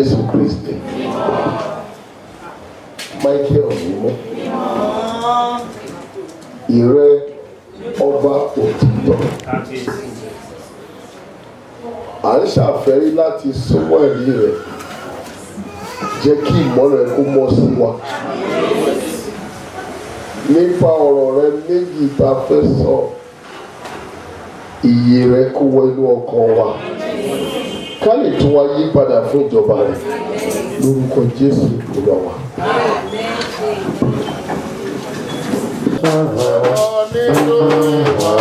Jésù Kristi. Michael mímọ́. Ìrẹ ọba òtítọ́. À ń ṣàfẹ́rí láti súnmọ́ ẹ̀rí rẹ̀. Jẹ́ kí ìmọ́lẹ̀ kó mọ́ sí wa. Nípa ọ̀rọ̀ rẹ méjì tá a fẹ́ sọ, ìyè rẹ kó wọ inú ọkàn wa. Ká lè tún wa yí padà fún ìjọba rẹ̀. Lórúkọ Jésù Olúwa wa. Nínú ìwà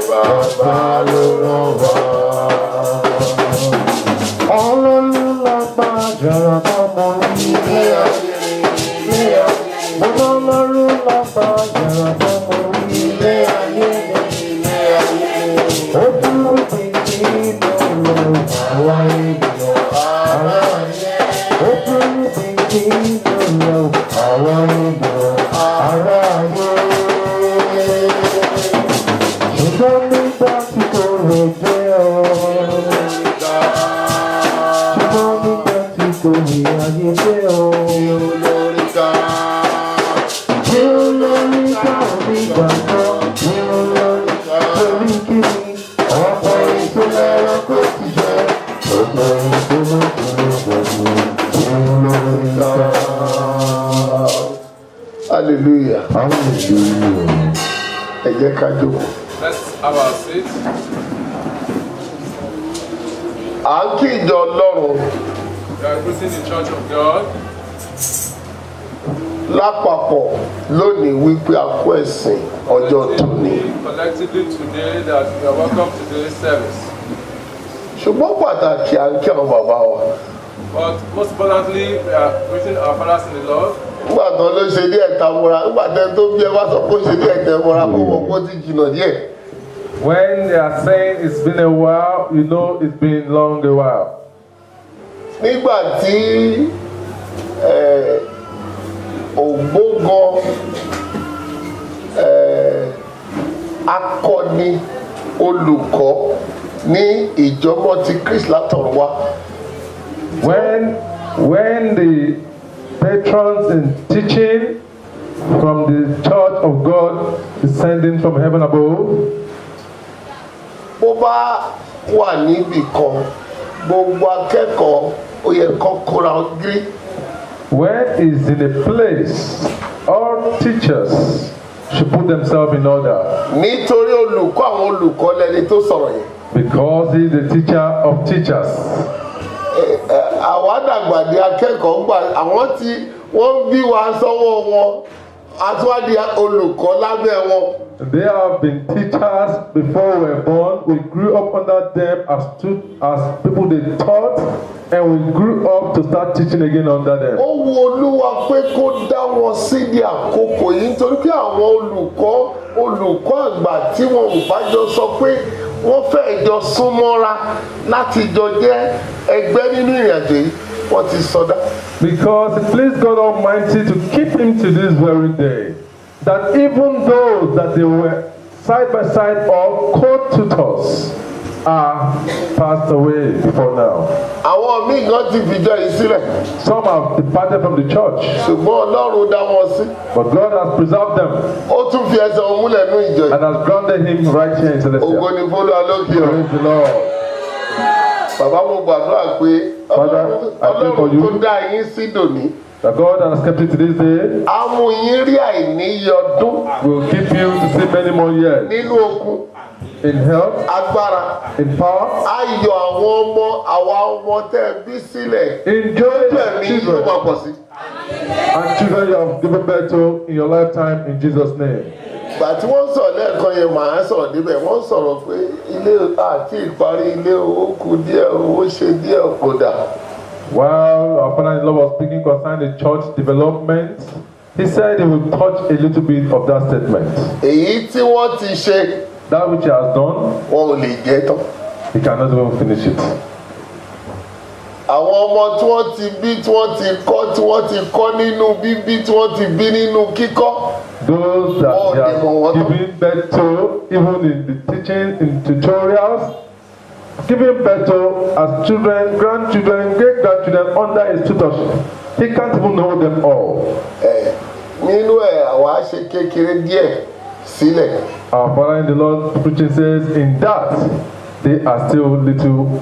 bàbá ló rán wa. Ọlọ́run lágbá jọ̀rọ̀ tọmọ ilé ayé. Ọlọ́run lágbá jọ̀rọ̀ tọmọ ilé ayé. Ó dúró títí lọ́wọ́ àwa ènìyàn ara ayé. Ó dúró títí lọ́wọ́ àwa ènìyàn ara ayé. Ṣùgbọ́n nígbà tí kò lè jẹ́ ọ́. Ṣùgbọ́n nígbà tí kò lè ayé jẹ́ ọ́. Ṣé olóríta onígbà náà? Ṣé olóríta torí kí ni? Ọ̀pọ̀ èso lẹ́rọ kò ti jẹ́. Ọ̀pọ̀ èso ló kúrò pẹ̀lú. Ṣé olóríta? Hallelujah. Hallelujah. Ẹ jẹ́ ká jókòó. Let's have our seat. À ń kí ìjọ Ọlọ́run. We are greeting the Church of God. Lápapọ̀ lónìí wípé a kú ẹ̀sìn ọjọ́ tòní. Collectively today that we are welcome to today's service. Ṣùgbọ́n pàtàkì à ń kí àwọn bàbá wa. But most importantly, we are greeting our fathers in the Lord. Nígbà tó ló ṣe díẹ̀ ta múra, nígbà tẹ́ tó bí ẹ bá sọ pé ó ṣe díẹ̀ tẹ́ múra kó wọ́n kó ti jìnnà díẹ̀. When they are saying it's been a while, you know it's been long a while. Nígbà tí ògbógan akọni olùkọ́ ní ìjọmọ́ ti Kristi látọ̀run wá. When the patrons in teaching from the Church of God descending from heaven above, bó bá wà níbì kan gbogbo akẹ́kọ̀ọ́ ó yẹ kó kóra gírí. when is in a place, all teachers should put themselves in order. Nítorí olùkọ́ àwọn olùkọ́ lẹni tó sọ̀rọ̀ yẹn. Because he is the teacher of teachers. Àwọn àdàgbàdì akẹ́kọ̀ọ́ gbà àwọn tí wọ́n bí wa sọ́wọ́ wọn àtúwádìí olùkọ́ lábẹ́ wọn. They have been teachers before we were born. We grew up under them as people they taught, and we grew up to start teaching again under them. Ó wu Olúwa pé kó dá wọn sídi àkókò yìí nítorí pé àwọn olùkọ́ àgbà tí wọn ò bá jọ sọ pé wọ́n fẹ́ jọ súnmọ́ra láti jọ jẹ́ ẹgbẹ́ nínú ìrìnàjò yìí wọ́n ti sọdá. Because it pleased God Almighty to keep him to this very day, that even those that they were side by side or co-tutors are passed away before now. Àwọn míì gan ti fìjọ yìí sílẹ̀. Some have departed from the church. Ṣùgbọ́n Ọlọ́run dá wọn sí. But God has preserved them. Ó tún fi ẹsẹ̀ wọn múlẹ̀ nínú ìjọ yìí. And has granted him right here in Celestia. Ògo ni f'Olúwa lókè ọ̀run. Praise the Lord. Bàbá mo gbàdúrà pé Father, I pray for you. Ọlọ́run tó dá yín sí dòní. That God has kept you to this day. Á mú yín rí àìníye ọdún. Will keep you to see many more years. Nínú okun. In health. Agbára. In power. Ayọ̀ àwọn ọmọ tẹ́ bí sílẹ̀. Enjoy the children. Yóò máa pọ̀ sí. And children you have given birth to in your lifetime in Jesus' name. Ìgbà tí wọ́n sọ̀rọ̀ lẹ́ẹ̀kan yẹn màá sọ̀rọ̀ débẹ̀ wọ́n sọ̀rọ̀ pé ilé àti ìparí ilé owó kù díẹ̀ owó ṣe díẹ̀ kò dà. While our father-in-law was speaking concerning the church development, he said he will touch a little bit of that statement. Èyí tí wọ́n ti ṣe. That which he has done, wọn ò lè jẹ́ tán. He cannot even finish it. Àwọn ọmọ tí wọ́n ti bí tí wọ́n ti kọ́ nínú bíbí tí wọ́n ti bí nínú kíkọ́. Those that he has given birth to, even in the teaching, in tutorials, giving birth to as children, grandchildren, great-grandchildren under his tutorship. He can't even know them all. Nínú ẹ̀ àwa ṣe kékeré díẹ̀ sílẹ̀. Our Father in the Lord preaching says, in that, they are still little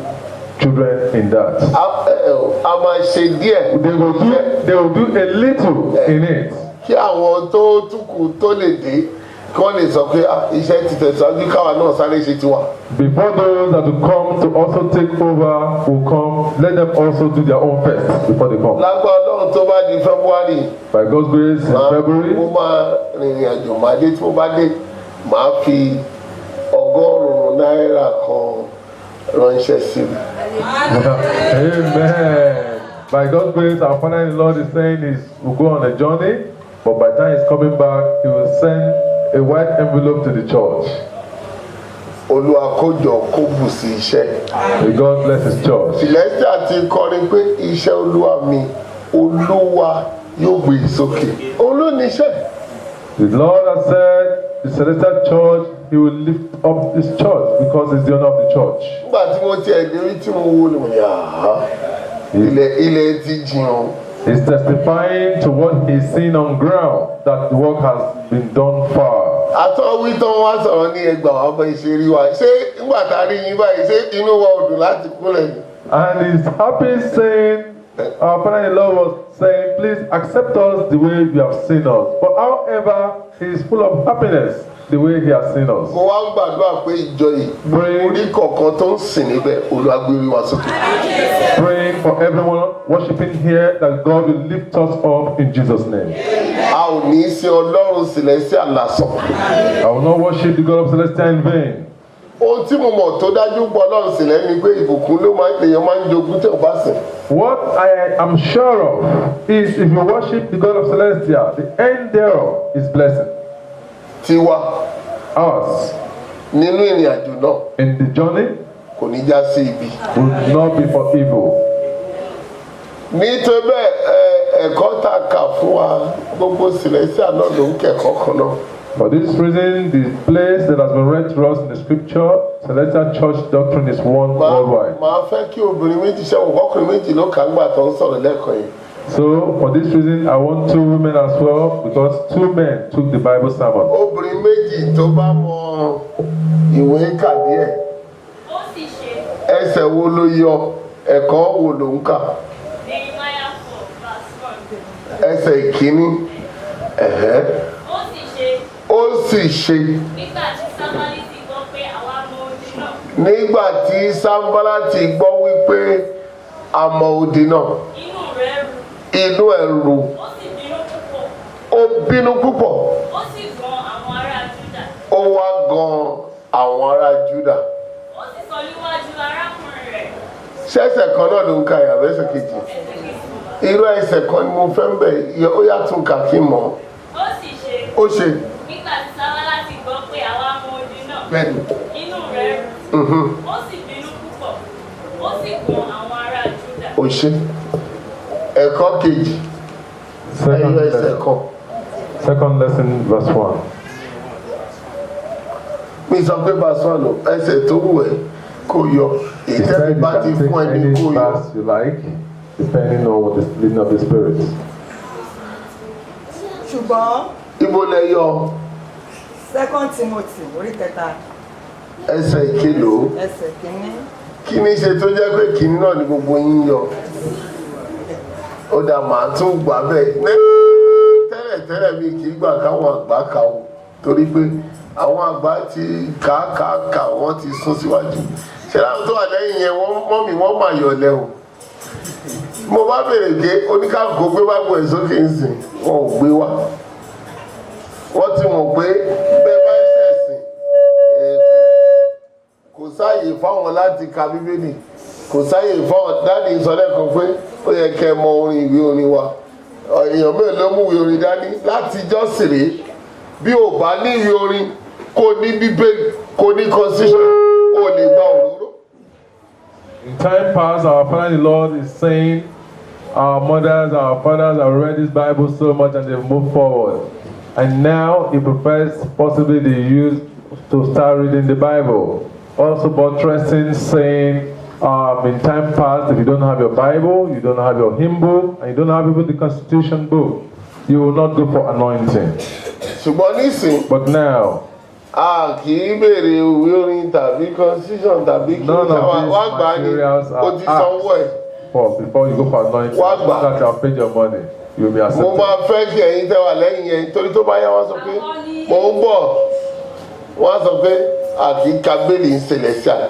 children in that. A máa ṣe díẹ̀. They will do a little in it. Kí àwọn tó túkù tó lè dé kí wọ́n lè sọ pé iṣẹ́ ti tẹ̀síwájú káwa náà sáré ṣe tiwa. Before those that will come to also take over will come, let them also do their own first before they come. Lágbára Ọlọ́run tó bá di February. By God's grace in February. Mo máa rìnrìn àjò máa dé tí mo bá dé màá fi $100 kan ránṣẹ́ sí mi. Amen. By God's grace, our Father in the Lord is saying we'll go on a journey, but by the time he's coming back, he will send a white envelope to the church. Olúwa kó jọ kó bù sí iṣẹ́. May God bless his church. Celestial ti kọrin pé iṣẹ́ Olúwa mi, Olúwa yóò gbé sókè. Olóníṣẹ́. The Lord has said, the Celestial Church, he will lift up his church because it's the owner of the church. Nígbà tí mo ti ẹ̀dẹ́rí tí mo wó ni mo yà ilẹ̀ ti jìn. He's testifying to what he's seen on ground, that the work has been done far. Àtọ́wí tó wá sọ̀rọ̀ ní ẹgbà wà bá ìṣeré wa. Ṣé nígbà tá a rí yín báyìí, ṣé inú wa ò dùn láti kúnlẹ̀ ni? And he's happy saying, our Father in law was saying, please accept us the way you have seen us. But however, he is full of happiness the way he has seen us. Mo wá ń gbàdúrà pé ìjọ yìí, orí kọ̀ọ̀kan tó ń sìn níbẹ̀, Olúwa gbé orí wa sókè. Praying for everyone worshiping here that God will lift us up in Jesus' name. A ò ní sin Ọlọ́run Celestial lásán. I will not worship the God of Celestial in vain. Ohun tí mo mọ̀ tó dájú pọ̀ Ọlọ́run sílẹ̀ ni pé ìbùkún ló máa ń jogún tẹ̀ bá sìn. What I am sure of is if you worship the God of Celestial, the end thereof is blessing. Tiwa. Ours. Nínú ìrìn àjò náà. In the journey. Kò ní já sí ibi. Will not be for evil. Nítorí bẹ́ẹ̀ ẹ̀kọ́ tá a kà fún wa gbogbo Celestial náà ló ń kẹ́kọ̀ọ́ kan náà. For this reason, the place that has been read to us in the scripture, Celestial Church doctrine is one worldwide. Màá fẹ́ kí obìnrin méjì ṣẹ́wọ̀n ọkùnrin méjì ló kà ń gbà tó ń sọ̀rọ̀ lẹ́ẹ̀kan yìí. So, for this reason, I want 2 women as well, because 2 men took the Bible sermon. Obìnrin méjì tó bá mọ ìwé kà díẹ̀. Ó sì ṣe. Ẹsẹ̀ wo ló yọ? Ẹ̀kọ́ wo ló ń kà? Nehemiah 4:1. Ẹsẹ̀ ìkíní. Ó sì ṣe. Ó sì ṣe. Nígbà tí Sábálítì gbọ́ pé àwa mọ odi náà. Nígbà tí Sábálátì gbọ́ wípé a mọ odi náà. Inú rẹ̀ ru. Inú ẹ̀ ru. Ó sì bínú púpọ̀. Ó bínú púpọ̀. Ó sì gan àwọn ará Júdà. Ó wá gan àwọn ará Júdà. Ó sì sọ níwájú arákùnrin rẹ̀. Ṣẹ́ṣẹ̀ kan náà ló ń ka ìyàwó ẹsẹ̀ kejì. Irú ẹsẹ̀ kan ni mo fẹ́ ń bẹ̀ ó yà tún kà kí n mọ̀. Ó sì ṣe. Ó ṣe. Nígbà tí Sábálátì gbọ́ pé àwa mọ odi náà. Bẹ́ẹ̀ni. Inú rẹ̀ ru. Ó sì bínú púpọ̀. Ó sì gan àwọn ará Júdà. Ó ṣe. Ẹ̀kọ́ kejì. Ẹyọ ẹsẹ̀ kan. Second lesson, verse 1. Mi sọ pé verse 1 o, ẹsẹ̀ tó wù ẹ́ kó yọ. Ìtẹ́bí bá ti fún ẹni kó yọ. Verse you like, depending on the leading of the Spirit. Ṣùgbọ́n. Ibo lẹ yọ. 2 Timothy orí 3. Ẹsẹ̀ ìkélòó. Ẹsẹ̀ kìíní. Kí ni ṣe tó jẹ́ pé kìíní náà ni gbogbo yín yọ? Ó dà máa tún gbà bẹ́ẹ̀. Tẹ́lẹ̀ mi kì í gbà káwọn àgbà kà ó torí pé àwọn àgbà ti kà wọ́n ti sún síwájú. Ṣé láwọn tó wà lẹ́yìn yẹn mọ́mì wọ́n máa yọ̀lẹ̀ o? Mo bá bèrè pé oníkàkó gbé bá gbọ́ ẹ̀ sókè ń sìn wọn ò gbé wá. Wọ́n ti mọ̀ pé bẹ́ẹ̀ bá ṣẹ̀sìn kò sáàyè fáwọn láti ka Bíbélì, kò sáàyè fáwọn dáàdì ìsọlẹ́kan pé ó yẹ kẹ́ ẹ mọ orin ìwé orin wa. Èèyàn mélòó ló mú ìwé orin dání láti jọ́sìn rèé bí ò bá ní ìwé orin kò ní Bíbélì kò ní constitution ò lè gba òróró. In time past, our Father in the Lord is saying, our mothers, our fathers have read this Bible so much and they've moved forward. And now he prefers possibly the youth to start reading the Bible. also buttressing, saying, in time past, if you don't have your Bible, you don't have your hymn book, and you don't have even the Constitution book, you will not go for anointing. ṣùgbọ́n nísìn But now, a kì í béèrè ìwé orin tàbí constitution tàbí kí none wá of gbà these ní materials o ti are sanwó ẹ̀. asked before you go for anointing. Wá gbà. That you have paid your money, you will be mo accepted. máa fẹ́ kí ẹ̀yin tẹ́ wà lẹ́yìn yẹn torí tó bá yá wọ́n sọ pé mò ń bọ̀ wọ́n sọ pé àti kábẹ́lì ń celestial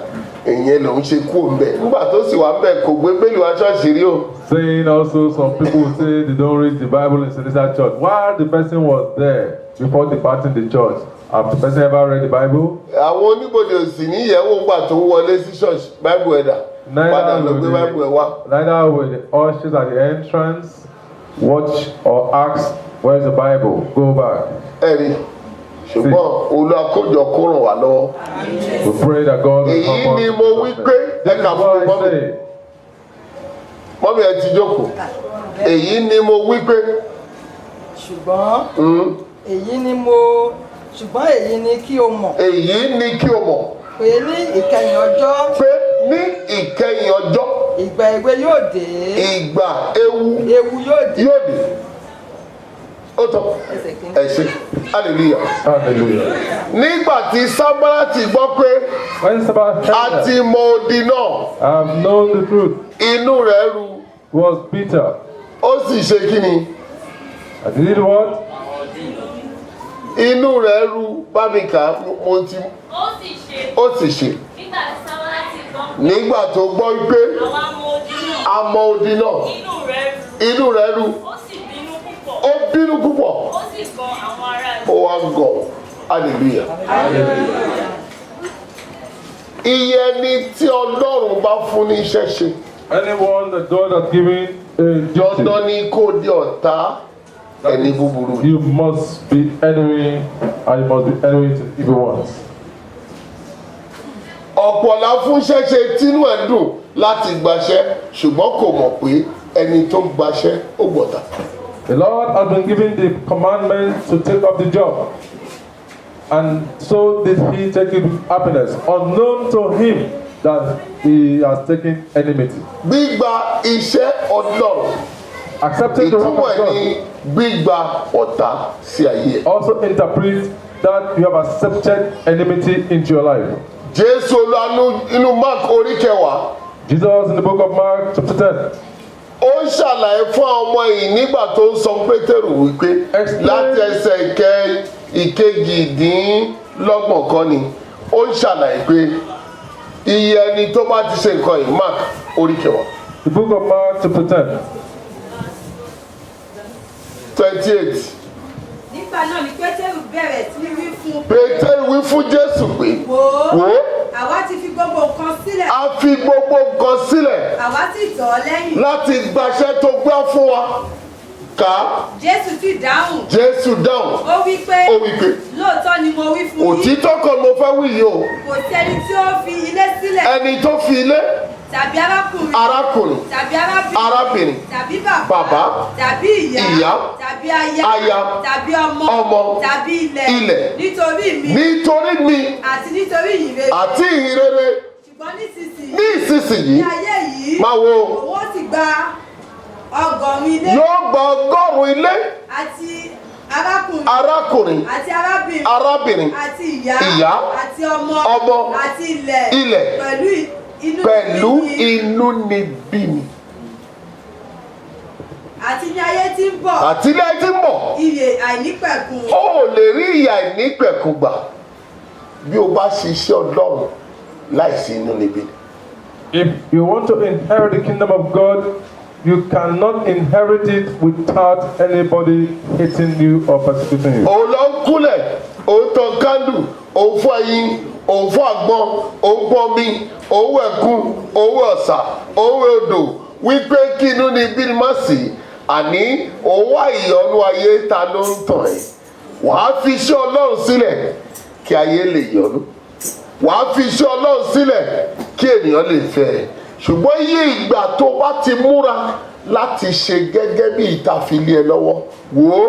ìyẹn lòún ṣe kú òǹbẹ̀ nígbà tó sì wà ń bẹ̀ kò gbé bẹ́ẹ̀lì wá ṣọ́ọ̀ṣì rí o. Saying also, some people say they don't read the Bible in Celestial Church. While the person was there before departing the church, have the person ever read the Bible? àwọn oníbodè ò sì ní ìyẹ̀wò ńgbà tó wọlé sí ṣọ́ọ̀ṣì báìbù ẹ̀dà padà lọ gbé báìbù ẹ̀ wá. Neither will the ushers at the entrance watch or ask, where's the Bible? Go back. ẹ̀rí ṣùgbọ́n olùkójọ kó ràn wá lọ́wọ́. We pray that God will èyí help ni us. mo wí pé This ẹ is kà fún what mi I say. mọ́mí ẹ ti jókòó èyí ni mo wí pé ṣùgbọ́n èyí ni mo ṣùgbọ́n èyí ni kí o mọ̀ èyí ni kí o mọ̀ pé ní ìkẹyìn ọjọ́ pé ní ìkẹyìn ọjọ́ ìgbà èwe yóò dé ìgbà ewu ewu yóò dé. yóò dé ó tọ́ Ẹsẹ̀ kìíní. ẹ ṣé hallelujah. Hallelujah. nígbà tí sábàlátì gbọ́ pé When Sabbath a heard ti that, mọ odi náà I have known the truth, inú rẹ̀ ru was bitter. ó sì ṣe kí ni And he did what? inú rẹ̀ ru bábìkà mo ti ó sì ṣe ó sì ṣe nígbà tí sábàlátì gbọ́ nígbà tó gbọ́ pé àwọn amọ̀ odi náà a mọ odi náà inú rẹ̀ ru inú rẹ̀ ru ó sì bínú púpọ̀ ó bínú púpọ̀ ó sì gan àwọn ará ó wá gọ̀ hallelujah. iye ẹni tí ọlọ́run bá fún ní iṣẹ́ ṣe Anyone that God has given a duty, dandan ni kó di ọ̀tá ẹni búburú. you must be enemy, and you must be enemy to the evil ones. ọ̀pọ̀ la fún ṣẹ́ṣe tínú ẹ̀ dùn láti gbaṣẹ́ ṣùgbọ́n kò mọ̀ pé ẹni tó gbaṣẹ́ ó gbọ̀tà. The Lord has been given the commandment to take up the job, and so did He take it with happiness, unknown to him that he has taken enmity. gbígba iṣẹ́ ọlọ́run Accepting the ìtumọ̀ work ẹ̀ of ní God gbígba ọ̀tá sí ayé ẹ̀. also interpret that you have accepted enmity into your life. jésù olúwa inú mark orí kẹwàá Jesus in the book of Mark chapter 10 ó ń ṣàlàyé fún àwọn ọmọ yìí nígbà tó ń sọ pétérù wípé láti ẹsẹ̀ ìkejìdínlọ́gbọ̀n kan ni ó ń ṣàlàyé pé iye ẹni tó bá ti ṣe nǹkan yìí mark orí kẹwàá the book of Mark chapter 10 28 nígbà náà ni pétérù bẹ̀rẹ̀ sí wí fún un pétérù wí fún jésù pé wò ó wò ó àwa ti fi gbogbo nǹkan sílẹ̀ a fi gbogbo nǹkan sílẹ̀ àwa sì tọ̀ ọ́ lẹ́yìn láti gbaṣẹ́ tó gbá fún wa kà á jésù sì dáhùn jésù dáhùn ó wí pé ó wí pé lóòótọ́ ni mo wí fún yín òtítọ́ kan mo fẹ́ wí yìí o kò sí ẹni tí ó fi ilé sílẹ̀ ẹni tó fi ilé tàbí arákùnrin tàbí arábìnrin tàbí bàbá tàbí ìyá tàbí aya tàbí ọmọ tàbí ilẹ̀ nítorí mi nítorí mi àti nítorí ìyìnrere àti ìhìnrere ṣùgbọ́n ní ìsinsìnyí ní ayé yìí máa wo òun ó sì gba ọgọ́rùn-ún ilé yóò gba ọgọ́rùn-ún ilé àti arákùnrin àti arábìnrin àti ìyá àti ọmọ àti ilẹ̀ pẹ̀lú inúnibíni àti ní ayé tí ń bọ̀ àti ilé tí ń bọ̀ ìyè àìnípẹ̀kun. ó lè rí ìyà àìnípẹ̀kun gbà bí o bá ṣiṣẹ́ ọlọ́run láìsí inúnibíni. If you want to inherit the kingdom of God, you cannot inherit it without anybody hating you or persecuting you. òun ló ń kúnlẹ̀ òun tan kándù òun fún ẹyin òun fún àgbọn òun pọn mi òun wẹ̀kún òun ọ̀sà òun odò wípé kí inúnibíni má sí àní òun wá ìyọ́nú ayé ta ló ń tàn ẹ́ wàá fi iṣẹ́ ọlọ́run sílẹ̀ kí ayé lè yọ́nú wàá fi iṣẹ́ ọlọ́run sílẹ̀ kí ènìyàn lè fẹ́ ẹ ṣùgbọ́n iye ìgbà tó bá ti múra láti ṣe gẹ́gẹ́ bí ìtàfilé ẹ lọ́wọ́ wò ó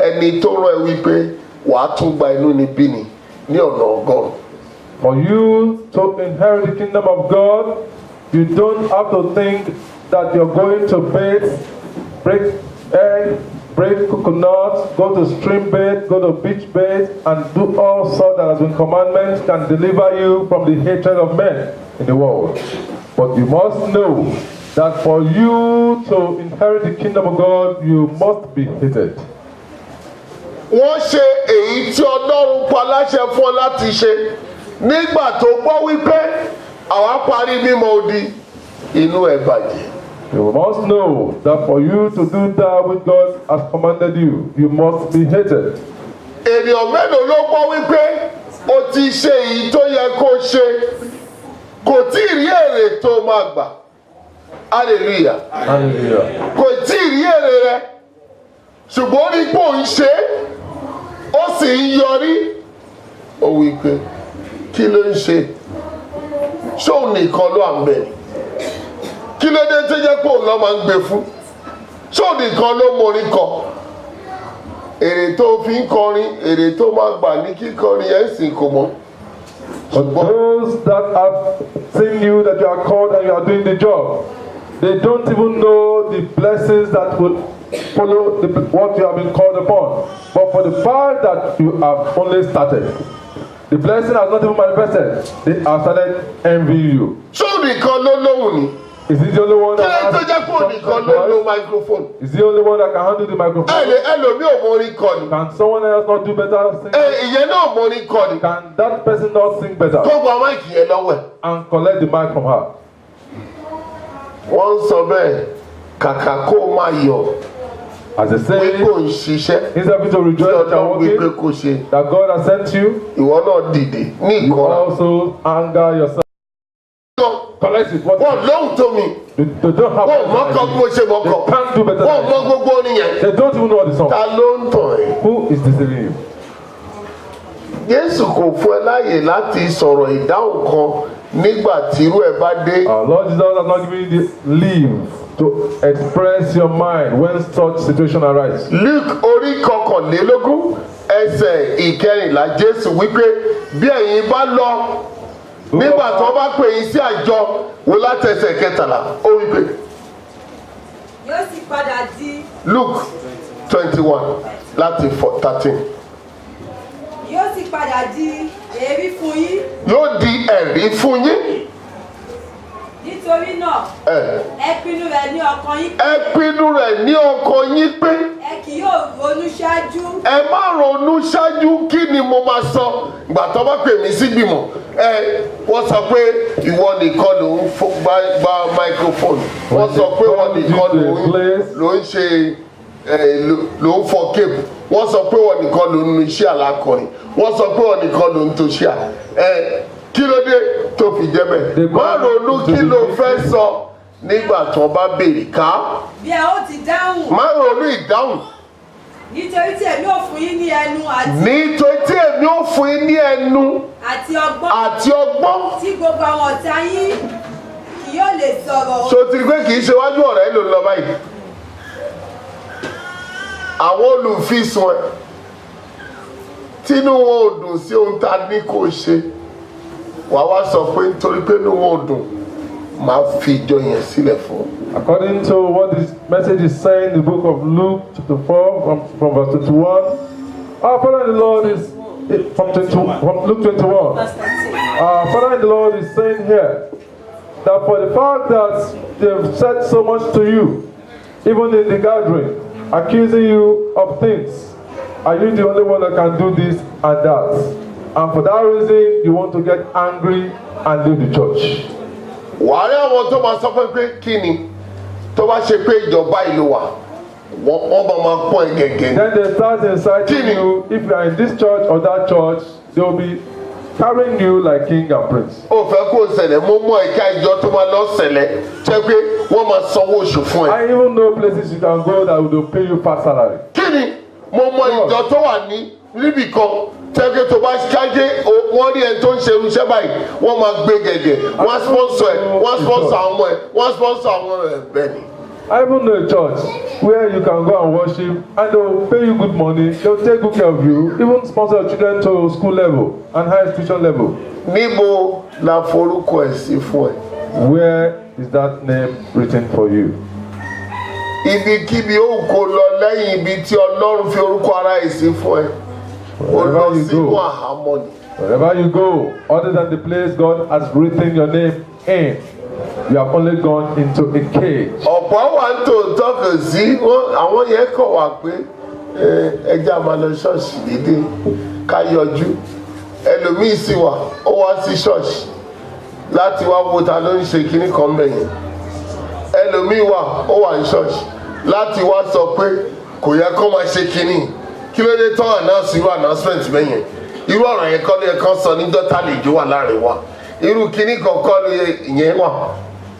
ẹni tó rán ẹ wípé wàá tún gba inúnibíni ní ọ̀nà ọgọ́rùn For you to inherit the kingdom of God, you don't have to think that you're going to bathe, break egg, break coconuts, go to stream bathe, go to beach bathe, and do all sorts that has been commandments can deliver you from the hatred of men in the world. But you must know that for you to inherit the kingdom of God, you must be hated. Wọ́n ṣe èyí tí Ọlọ́run pa láṣẹ fún ọ láti ṣe nígbà tó gbọ́ wípé àwa parí mímọ́ odi inú ẹ̀ bàjẹ́. You must know that for you to do that which God has commanded you, you must be hated. Ènìyàn mélòó ló gbọ́ wípé o ti ṣe èyí tó yẹ kó ṣe kò tí ì rí èrè tó máa gbà. Hallelujah. Hallelujah. Kò tí ì rí èrè rẹ̀ ṣùgbọ́n ó rí pé òun ṣe ó sì ń yọrí. Ó wí pé kí ló ń ṣe? Ṣóun nìkan ló à ń bẹ̀ ni? Kí ló dé tó jẹ́ pé òun lọ́ máa ń gbé fún? Ṣóun nìkan ló mórí kọ? Èrè tó fi ń kọrin, èrè tó máa gbà ní kíkọrin ẹ̀ ń sìn kò mọ́. But those that have seen you that you are called and you are doing the job, they don't even know the blessings that will follow what you have been called upon. But for the fact that you have only started, the blessing has not even manifested. They have started envying you. Ṣóun nìkan ló lóhùn ni? Is he the only one that Kí ló tó jẹ́ pé òun nìkan ló lo microphone? Is he the only one that can handle the microphone? Ẹlòmíì ò mórí kọ ni. Can someone else not do better singing? Ìyẹn náà mórí kọ ni. Can that person not sing better Kó gba máìkì yẹn lọ́wọ́ ẹ̀. and collect the mic from her? Wọ́n ń sọ bẹ́ẹ̀ kàkà kó máa yọ̀ As they say, wípé òun ṣiṣẹ́ instead of you to tí rejoice that you are Ọlọ́run wípé working, kò ṣe. that God has sent you, Ìwọ náà dìde ní you ìkọra. also anger yourself. Collect it. What Wọ́n lóhùn tó mi. they don't have Wọ́n mọ́kọ bí mo ṣe They mọ́kọ. can't do better Wọ́n than mọ you. gbogbo orin yẹn. They don't even know what the song. Ta ló ń tàn ẹ́? Who is deceiving you? Jésù kò fún ẹ láàyè láti sọ̀rọ̀ ìdáhùn kan nígbà tí irú ẹ bá dé. Our Lord Jesus has not given you the leave to express your mind when such situation arises. Luke orí kọkànlélógún ẹsẹ̀ ìkẹrìnlá Jésù wípé bí ẹ̀yin bá lọ nígbà tó bá pè yín sí àjọ wo látẹsẹ̀ kẹtàlá ó wípé yóò sì padà di. Luke 21 láti 13 yóò sì padà di èérí fún yín. yóò di ẹ̀rí fún yín. nítorí náà ẹ pinnu rẹ̀ ní ọkàn yín. Ẹ pinnu rẹ̀ ní ọkàn yín pé ẹ kì yóò ronú ṣáájú. ẹ má ronú ṣáájú kí ni mo máa sọ ìgbà tó bá pè mí sígbìmọ̀ wọ́n sọ pé ìwọ nìkan ló ń gba microphone wọ́n sọ pé ìwọ nìkan ló ń ṣe ló ń fọ cape wọ́n sọ pé ìwọ nìkan ló ń nu iṣẹ́ alákọ̀rin wọ́n sọ pé ìwọ nìkan ló ń to ṣíà kí ló dé tó fi jẹ́ bẹ́ẹ̀ má ronú kí ló fẹ́ sọ nígbà tó bá béèrè ká bí ẹ ó ti dáhùn. má ronú ìdáhùn. nítorí tí èmi ò fún yín ní ẹnu àti. nítorí tí èmi ò fún yín ní ẹnu àti ọgbọ́n. tí gbogbo àwọn ọ̀tá yín kì yóò lè sọ̀rọ̀. so ti rí pé kì í ṣe wájú ọ̀rẹ́ ló ń lọ báyìí. àwọn olùfisùn ẹ̀ tínú wọn ò dùn sí ohun tá a ní kó ṣe wàá wá sọ pé nítorí pé inú wọn ò dùn máa fi ìjọ yẹn sílẹ̀ fún. According to what this message is saying in the book of Luke chapter 4 from verse 21, our Father in the Lord is from Luke 21. Our Father in the Lord is saying here that for the fact that they've said so much to you, even in the gathering, accusing you of things, are you the only one that can do this and that? And for that reason, you want to get angry and leave the church. wàá rí àwọn tó máa sọ fún pé kí ni tó bá ṣe pé ìjọba ìlú wa wọ́n máa pọ́n ẹ gẹ̀gẹ̀. Then they start inciting you. If you are in this church or that church, they will be carrying you like king and prince. ó fẹ́ kó ṣẹlẹ̀ mo mọ ẹ̀ka ìjọ tó máa lọ ṣẹlẹ̀ jẹ́ pé wọ́n máa sanwó oṣù fún ẹ. I even know places you can go that will pay you fast salary. kí ni mo mọ ìjọ tó wà níbì kan tẹ́gbẹ́ tó bá ṣáájú wọ́n rí ẹni tó ń ṣe irúṣẹ́ báyìí wọ́n máa gbé gẹ̀gẹ̀ wọ́n sponsor ẹ̀ wọ́n sponsor àwọn ẹ̀ wọ́n sponsor àwọn ẹ̀ bẹ́ẹ̀ ni. I even know a church where you can go and worship and they will pay you good money, they will take good care of you, even sponsor your children to school level and higher institution level. níbo la forúkọ ẹ̀ sí fún ẹ. Where is that name written for you? Ibikíbi ó kó lọ lẹ́yìn ibi tí Ọlọ́run fi orúkọ ara ẹ̀ sí fún ẹ. Ó lọ sínú àhámọ́ ni. Wherever you go, other than the place God has written your name in, you have only gone into a cage. Ọ̀pọ̀ wà ń tòótọ́ kò sí àwọn yẹn kọ̀ wá pé ẹja máa lọ ṣọ́ọ̀ṣì dédé ká yọjú. Ẹlòmíì sì wà ó wá sí ṣọ́ọ̀ṣì láti wá wo ta ló ń ṣe kinní kan bẹ̀yẹn. Ẹlòmíì wà ó wà ní ṣọ́ọ̀ṣì láti wá sọ pé kò yẹ kó máa ṣe kinní. Kí ló dé tán announce irú announcement bẹ́yẹn? Irú ọ̀rọ̀ yẹn kọ́ ló yẹ kán sọ níjọ́ tá lè jó wà láàrin wa. Irú kinní kan kọ́ ló yẹ wà.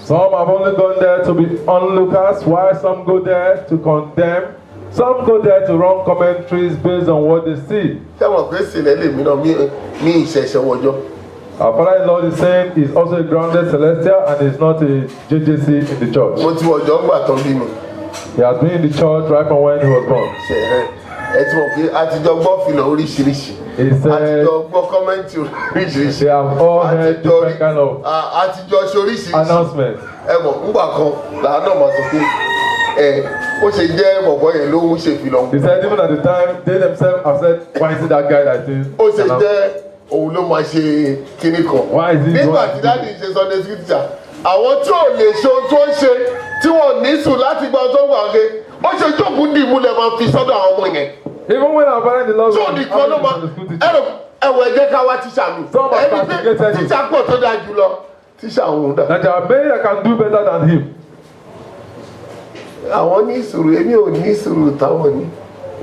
Some have only gone there to be onlookers, while some go there to condemn. Some go there to run commentaries based on what they see. Tẹ́wọ̀n pé sílẹ̀ lèmi náà mi ìṣẹ̀ṣẹ̀ wọjọ́. Our father-in-law is saying he's also a grounded celestial and is not a JJC in the church. Mo ti wọ̀jọ́ gbà tán bí mi. He has been in the church right from when he was born. Ẹ ti mọ̀ pé àtijọ́ gbọ́ fìlà oríṣiríṣi. He said Àtijọ́ gbọ́ kọ́mẹ́ntì oríṣiríṣi. they have all heard different kind of àtijọ́ ṣe oríṣiríṣi. announcements. Ẹ mọ̀ ńgbà kan làá náà máa sọ pé ó ṣe jẹ́ bọ̀bọ̀ yẹn ló ń ṣe fìlà. He said even at the time they themselves have said, why is it that guy that is? Ó ṣe jẹ́ òun ló máa ṣe kíní kan. Why is he Nígbà tí dáàdi ṣe Sunday school teacher, àwọn tí ò lè ṣe ohun tó ń ṣe tí wọ́n ní sùn láti gba ọjọ́ gbàgbé, ó ṣe jókòó dì múlẹ̀ máa fi sọ́dọ̀ àwọn ọmọ yẹn. Even when our father-in-law Tí ò ní kan ló máa ẹ̀wọ̀ ẹ̀jẹ̀ ká wá tíṣà mi. Ẹni pé tíṣà pọ̀ tó dáa jù lọ, tíṣà òun dà. that there are many that can do better than him. Àwọn ní sùúrù, èmi ò ní sùúrù táwọn ní.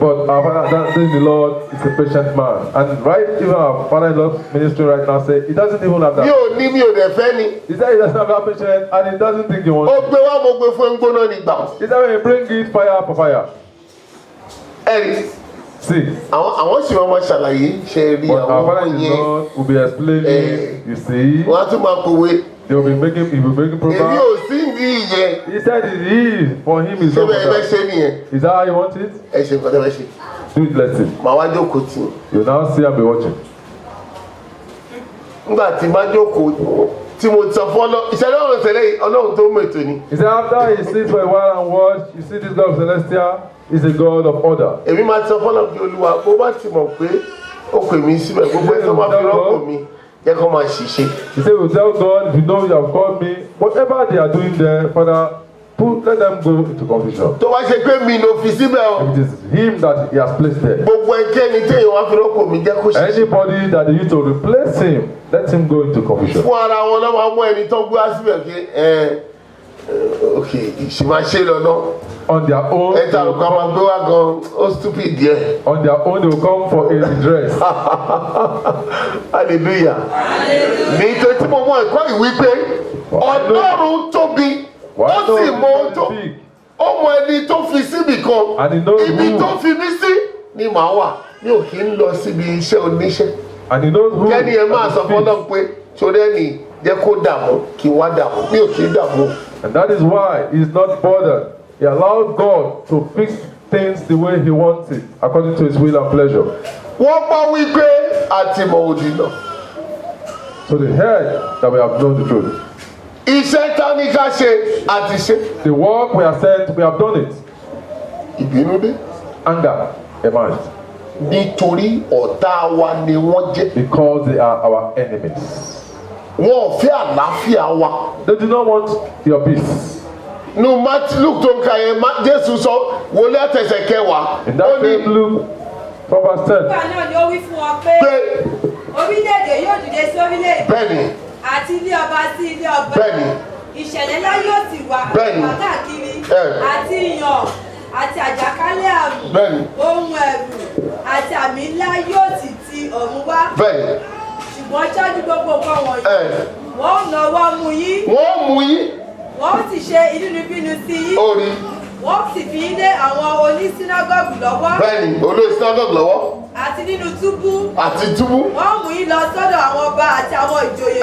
But our father, the Lord is a patient man. And right, even our father-in-law ministry right now say he doesn't even have that. Mi ò dẹ̀ fẹ́ ni. He said he doesn't have that patience and he doesn't think he wants Ó it. gbé wá mo gbé fún gbóná nígbà. He said when you bring it fire for fire. Ẹ̀rí. See, Àwọn sì máa ṣàlàyé ṣe rí but àwọn our ọmọ father in the yẹn. Lord will be explaining, you see, Wọ́n á tún máa kọ̀wé. he will be making Èmi proverbs. ò sí ní ìyẹn. He said it is, for him is Ṣé not for bẹ́ẹ̀ fẹ́ that. ṣe nìyẹn? Is that how you want it? Ẹ ṣe nǹkan tẹ́ fẹ́ ṣe. Do it, let's see. Màá wá jókòó tì í. You now see and be watching. Nígbà tí bá jókòó tí mo sọ fún ìṣẹ̀lẹ̀ ọ̀rọ̀ ìṣẹ̀lẹ̀ Ọlọ́run tó mú ètò ni. He said after he sits for a while and watch, you see this God of Celestia is a God of order. Èmi máa ti sọ fọ́nà bí Olúwa bó bá ti mọ̀ pé ó pè mí síbẹ̀ gbogbo ẹ̀ tó máa fi rọ́pò mi jẹ́ kó máa ṣiṣẹ́. He said, "Will tell God, if you know you have called me, whatever they are doing there, Father, let them go into confusion." Tó wá ṣe pé mi ló fi síbẹ̀ o. If it is him that he has placed there. Gbogbo ẹnikẹ́ni téèyàn wá fi rọ́pò mi jẹ́ kó ṣiṣẹ́. Anybody that they use to replace him, let him go into confusion. Fún ara wọn náà máa mú ẹni tó gbé wá síbẹ̀ pé ok ìṣìmáṣe lọ́nà. On their own, Ẹ ta àrùkọ máa gbé wá gan ó stupid díẹ̀. on their own, they will come for a redress. Hallelujah. Nítorí tí mo mọ ẹ̀kọ́ ìwí pé Ọlọ́run tóbi ó sì mọ ohun tó ó mọ ẹni tó fi síbì kan And he knows ibi who. tó fi mí sí ni màá wà mi ò kí ń lọ síbi iṣẹ́ oníṣẹ́. And he knows who. Kẹ́ni ẹ máa sọ that fọ́nà he pé sórí ẹni jẹ́ kó dààmú kí wá dààmú mi ò kí ń dààmú. And that is why he is not bothered. He allowed God to fix things the way he wants it, according to his will and pleasure. Wọ́n gbọ́ wípé àti mọ òdì náà. So they heard that we have known the truth. Iṣẹ́ tá ní ká ṣe àti ṣe. The work we are sent, we have done it. Ìbínú dé. Anger, emerged. Nítorí ọ̀tá wa ni wọ́n jẹ́. Because they are our enemies. Wọ́n ò fẹ́ àlàáfíà wa. They do not want your peace. Nu Luke tó ń ka yẹn Jésù sọ wọlé àtẹ̀sẹ̀ kẹwàá. In that same Luke, from verse 10. Nígbà náà ni ó wí fún wọn pé orílẹ̀-èdè yóò dìde sí orílẹ̀-èdè. Bẹ́ẹ̀ni. Àti ilé ọba sí ilé ọba. Bẹ́ẹ̀ni. Ìṣẹ̀lẹ̀ ńlá yóò sì wà káàkiri. Àti ìyàn àti àjàkálẹ̀ àrùn. Bẹ́ẹ̀ni. Ohun ẹ̀rù àti àmì ńlá yóò sì ti ọ̀run wá. Bẹ́ẹ̀ni. Ṣùgbọ́n ṣáájú gbogbo nǹkan wọ̀nyí. Wọ́n ò náwó mú yín. Wọ́n mú yín. Wọ́n sì ṣe inúnibíni sí yín. Orí. Wọ́n sì fi yín lé àwọn onísínágọ́gù lọ́wọ́. Bẹ́ẹ̀ni olóyè sínágọ́gù lọ́wọ́. Àti nínú túbú. Àti túbú. Wọ́n mú yín lọ sọ́dọ̀ àwọn ọba àti àwọn ìjòyè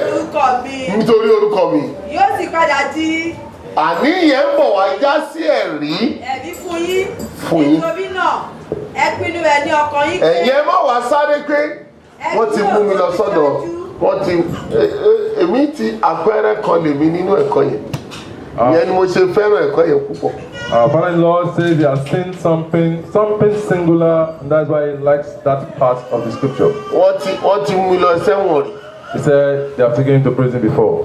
orúkọ mi. Nítorí orúkọ mi. Yóò sì padà di. Àní yẹn ń bọ̀ wá já sí ẹ̀rí. Ẹ̀rí fún yín. Fún yín. Nítorí náà ẹ pinnu ẹ̀ ní ọkàn yín pé. Ẹ̀yin ẹ má wá sáré pé wọ́n ti mú mi lọ sọ́dọ̀ wọ́n ti èmi ti àpẹẹrẹ kan lèmi nínú ẹ̀kọ́ yẹn ìyẹn ni mo ṣe fẹ́ràn ẹ̀kọ́ yẹn púpọ̀. Our father-in-law says he has seen something singular, and that's why he likes that part of the scripture. wọ́n ti mú lọ sẹ́wọ̀n rí. He said they have taken him to prison before.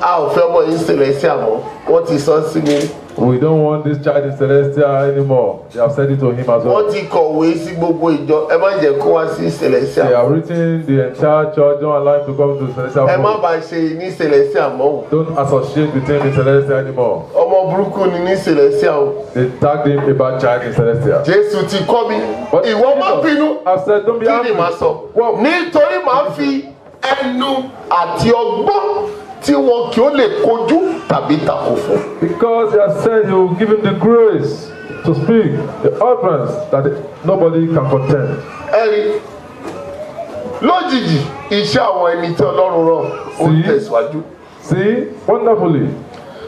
A ò fẹ́ mọ̀ yín Celestial mọ́, wọ́n ti sọ sí mi. We don't want this child in Celestial anymore. They have said it to him as well. Wọ́n ti kọ̀wé sí gbogbo ìjọ, ẹ má jẹ́ kó wá sí Celestial. They have written the entire church, don't allow him to come to Celestial. Ẹ má bàa ṣe ní Celestial mọ́. Don't associate with him in Celestial anymore. Ọmọ burúkú ni ní Celestial. They tagged him a bad child in Celestial. Jésù ti kọ́ mi. Ìwọ má bínú. I've said don't be Kí angry. ni màá sọ? Nítorí màá fi ẹnu àti ọgbọ́n tí wọn kì ó lè kojú tàbí takò fún. Because he has said he will give him the grace to speak the utterance that nobody can contend. Ẹ̀rí lójijì iṣẹ́ àwọn ẹni tí Ọlọ́run rán ó ń tẹ̀síwájú. See, wonderfully,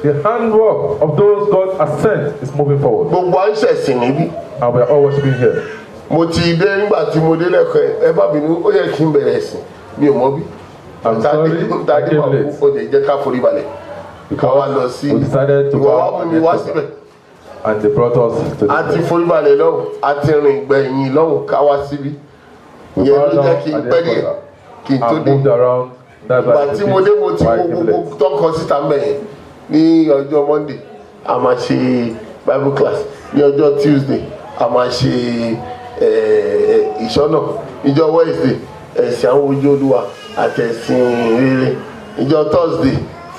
the handwork of those God has sent is moving forward. Gbogbo à ń ṣẹ̀sìn níbí. And we are all worshiping here. Mo ti dé nígbà tí mo dé lẹ́kọ̀ọ́ ẹ bá bínú ó yẹ kí n bẹ̀rẹ̀ ẹ̀sìn mi ò mọ̀ bí. I'm sorry, I came late. Ó lè jẹ́ ká forí balẹ̀. Ká wá lọ sí We decided to ìwọ wá go mú mi wá síbẹ̀. and they brought us to A ti the forí balẹ̀ lọ́hùn, a ti rìn gbẹ̀yìn lọ́hùn ká wá síbí. Ìyẹn ló jẹ́ kí n pẹ́ díẹ̀ kí n tó and dé. moved around. That's why Ìgbà tí mo dé mo ti why I wo came gbogbo late. tọ́kọ síta mẹ́yìn ní ọjọ́ Monday a máa ṣe Bible class ní ọjọ́ Tuesday a máa ṣe ìṣọ́nà ìjọ Wednesday ẹ̀sìn àwọn ojú Olúwa àti ẹ̀sìn rere ìjọ Thursday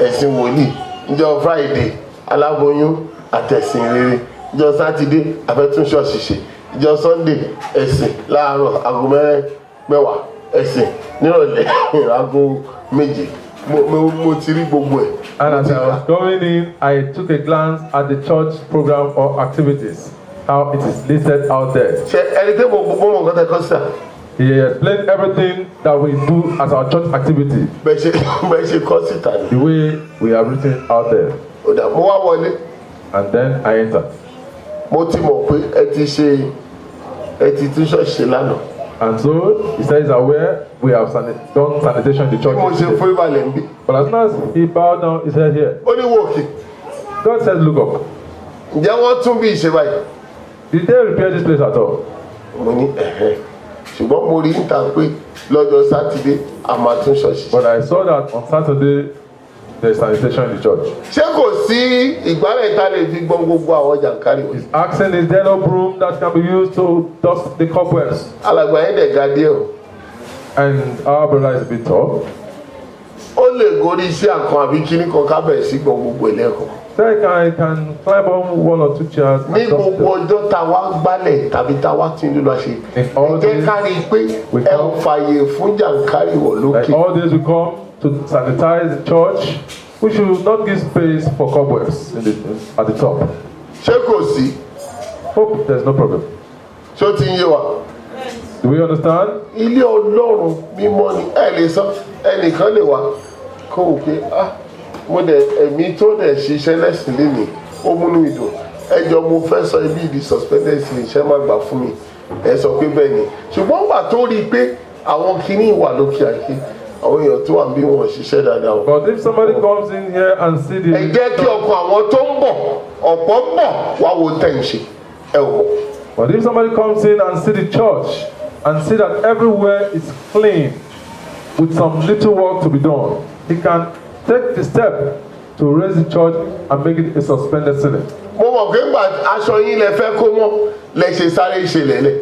ẹ̀sìn wòlíì ìjọ Friday aláboyún àti ẹ̀sìn rere ìjọ Saturday afẹ́tún ṣọ́ọ̀ṣì ṣe ìjọ Sunday ẹ̀sìn láàárọ̀ aago mẹ́wàá ẹ̀sìn nírọ̀lẹ́ aago méje mo ti rí gbogbo ẹ̀. And as I was going in, I took a glance at the church program or activities, how it is listed out there. ṣe ẹni tẹ́ mo mọ̀ nǹkan tẹ́ kọ́ sí à. He explained everything that we do as our church activity, bẹ́ẹ̀ ṣe kọ́ síta ni. the way we have written out there. ó dà mo wá wọlé And then I entered. mo ti mọ̀ pé ẹ ti tún ṣọ́ọ̀ṣì lánàá. And so he says aware we have done sanitation in the bí church. mo ṣe fún ìbàlẹ̀ ń bí. But as soon as he bowed down his head here, ó ní wòkè God said, look up. ǹjẹ́ wọ́n tún bí ìṣe báyìí. Did they repair this place at all? mo ní ẹ̀hẹ́ ṣùgbọ́n mo rí níta pé lọ́jọ́ sátidé a máa tún ṣọ́ọ̀ṣì. But I saw that on Saturday there is sanitation in the church. ṣé kò sí ìgbálẹ̀ ìta lè fi gbọ́n gbogbo àwọn jàǹkárì wọ̀nyí. Asking, is there no broom that can be used to dust the cobwebs? alàgbà yẹn dẹ̀ ga díẹ̀ o. And our brother is a bit tall. ó lè gorí iṣẹ́ àkàn àbí kíní kan kábẹ̀rẹ̀ sí gbọ́n gbogbo ẹlẹ́kọ̀ọ́. So I can climb on one or two chairs. ní and dust gbogbo them. ọjọ́ tá a wá gbálẹ̀ tàbí tá a wá tún lílọ ṣe all jẹ́ days ká rí i pé we ẹ ò come- fààyè fún jàǹkárì wọ̀ Like lókè. all days we come to sanitize the church, we should not give space for cobwebs at the top. ṣé kò sí Hope there's no problem. ṣó ti ń yé wa. Do we understand? ilé ọlọ́run mímọ́ ni ẹ lè sọ ẹnìkan lè wá kó o pé mo dẹ̀ ẹ̀mí tó dẹ̀ ṣiṣẹ́ lẹ́sìn lénìí ó múnú ìdùn ẹjọ́ mo fẹ́ sọ ibi ìdí suspended sí iṣẹ́ má gbà fún mi ẹ sọ pé bẹ́ẹ̀ ni ṣùgbọ́n wà tó rí i pé àwọn kinní wà lókè àké àwọn èèyàn tó wà bí wọn ṣiṣẹ́ dáadáa o. But if somebody comes in here and see the ẹ jẹ́ kí ọkàn àwọn tó ń bọ̀ ọ̀pọ̀ ń bọ̀ wá wo tẹ̀ ń ṣe ẹ ò mọ̀. But if somebody comes in and see the church and see that everywhere is clean with some little work to be done, he can take the step to raise the church and make it a suspended ceiling. mo mọ̀ pé ńgbà aṣọ yín lẹ fẹ́ kó mọ́ lẹ ṣe sáré ṣe lẹ́lẹ̀.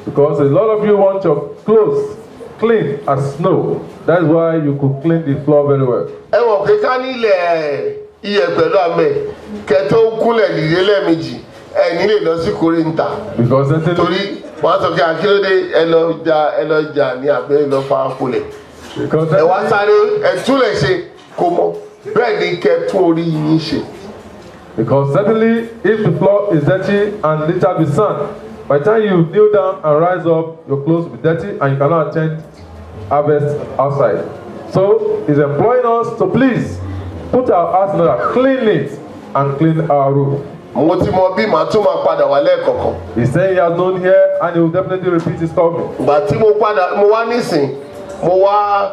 Because a lot of you want your clothes clean as snow. That's why you could clean the floor very well. ẹ mọ̀ pé ká nílẹ̀ iyẹ̀ pẹ̀lú àmẹ́ kẹtó kúnlẹ̀ dìde lẹ́ẹ̀mejì ẹ nílé lọ sí Kòríńtà Because certainly, torí wọ́n á sọ pé àkílódé ẹ lọ jà ní abẹ́ lọ fara kulẹ̀ because ẹ wá sáré ẹ túlẹ̀ ṣe kó mọ́ bẹ́ẹ̀ ni kẹtún orí yín ṣe. certainly, if the floor is dirty and littered with sand, by the time you kneel down and rise up, your clothes will be dirty and you cannot attend harvest outside. So, he's employing us to please put our house in order, clean it, and clean our room. mo ti mọ bí màá tún máa padà wá lẹ́ẹ̀kọ̀ọ̀kan. He's saying he has known here and he will definitely repeat his coming. ìgbà tí mo wá nísìn mo wá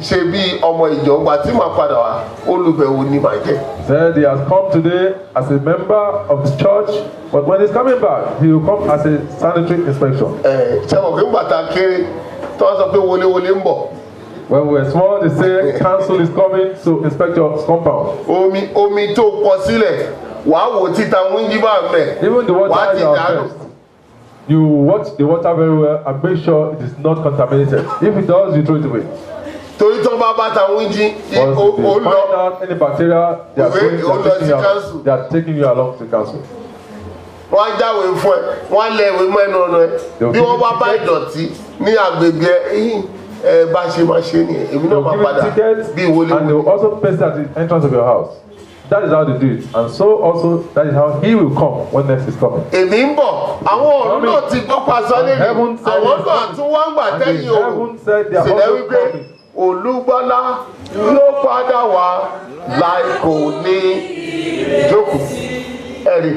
ṣe bí ọmọ ìjọba tí màá padà wá olùbẹ̀wò ni màá jẹ́. Said he has come today as a member of the church, but when he's coming back, he will come as a sanitary inspection. Ṣé mo fi ń bàtà kéré tí wọ́n sọ pé wọléwọlé ń bọ̀. When we were small, they say council is coming to inspect your compound. Omi tó pọ̀ sílẹ̀ wàá wò títa wíńjí bá ń bẹ̀. Even the wàá water ti you are dànù. first. You watch the water very well and make sure it is not contaminated. If it does, you throw it away. Torí tó bá bá ta wíńjí Once ó they find lọ. out any bacteria, they are, Okay, going, council. they are taking you along to the council. Wọ́n á jáwèé fún ẹ wọ́n á lẹ ìwé mọ́ ẹnu ọ̀nà ẹ bí wọ́n bá bá ìdọ̀tí ní agbègbè ẹ bá ṣe máa ṣe nìyẹn èmi náà They'll máa give padà you tickets bí and they wọléwọlé. will also paste at the entrance of your house. That is how they do it. And so also, that is how he will come when next is coming. Èmi ń bọ̀ àwọn ọ̀run náà ti gbọ́ pasọ́ lẹ́nu Heaven said àwọn it's náà tún wá ń gbà And the tẹ́yìn o heaven said they are sílẹ̀ also wípé coming. olùgbọ́lá ló padà wá láì kò ní jókòó ẹ̀rí.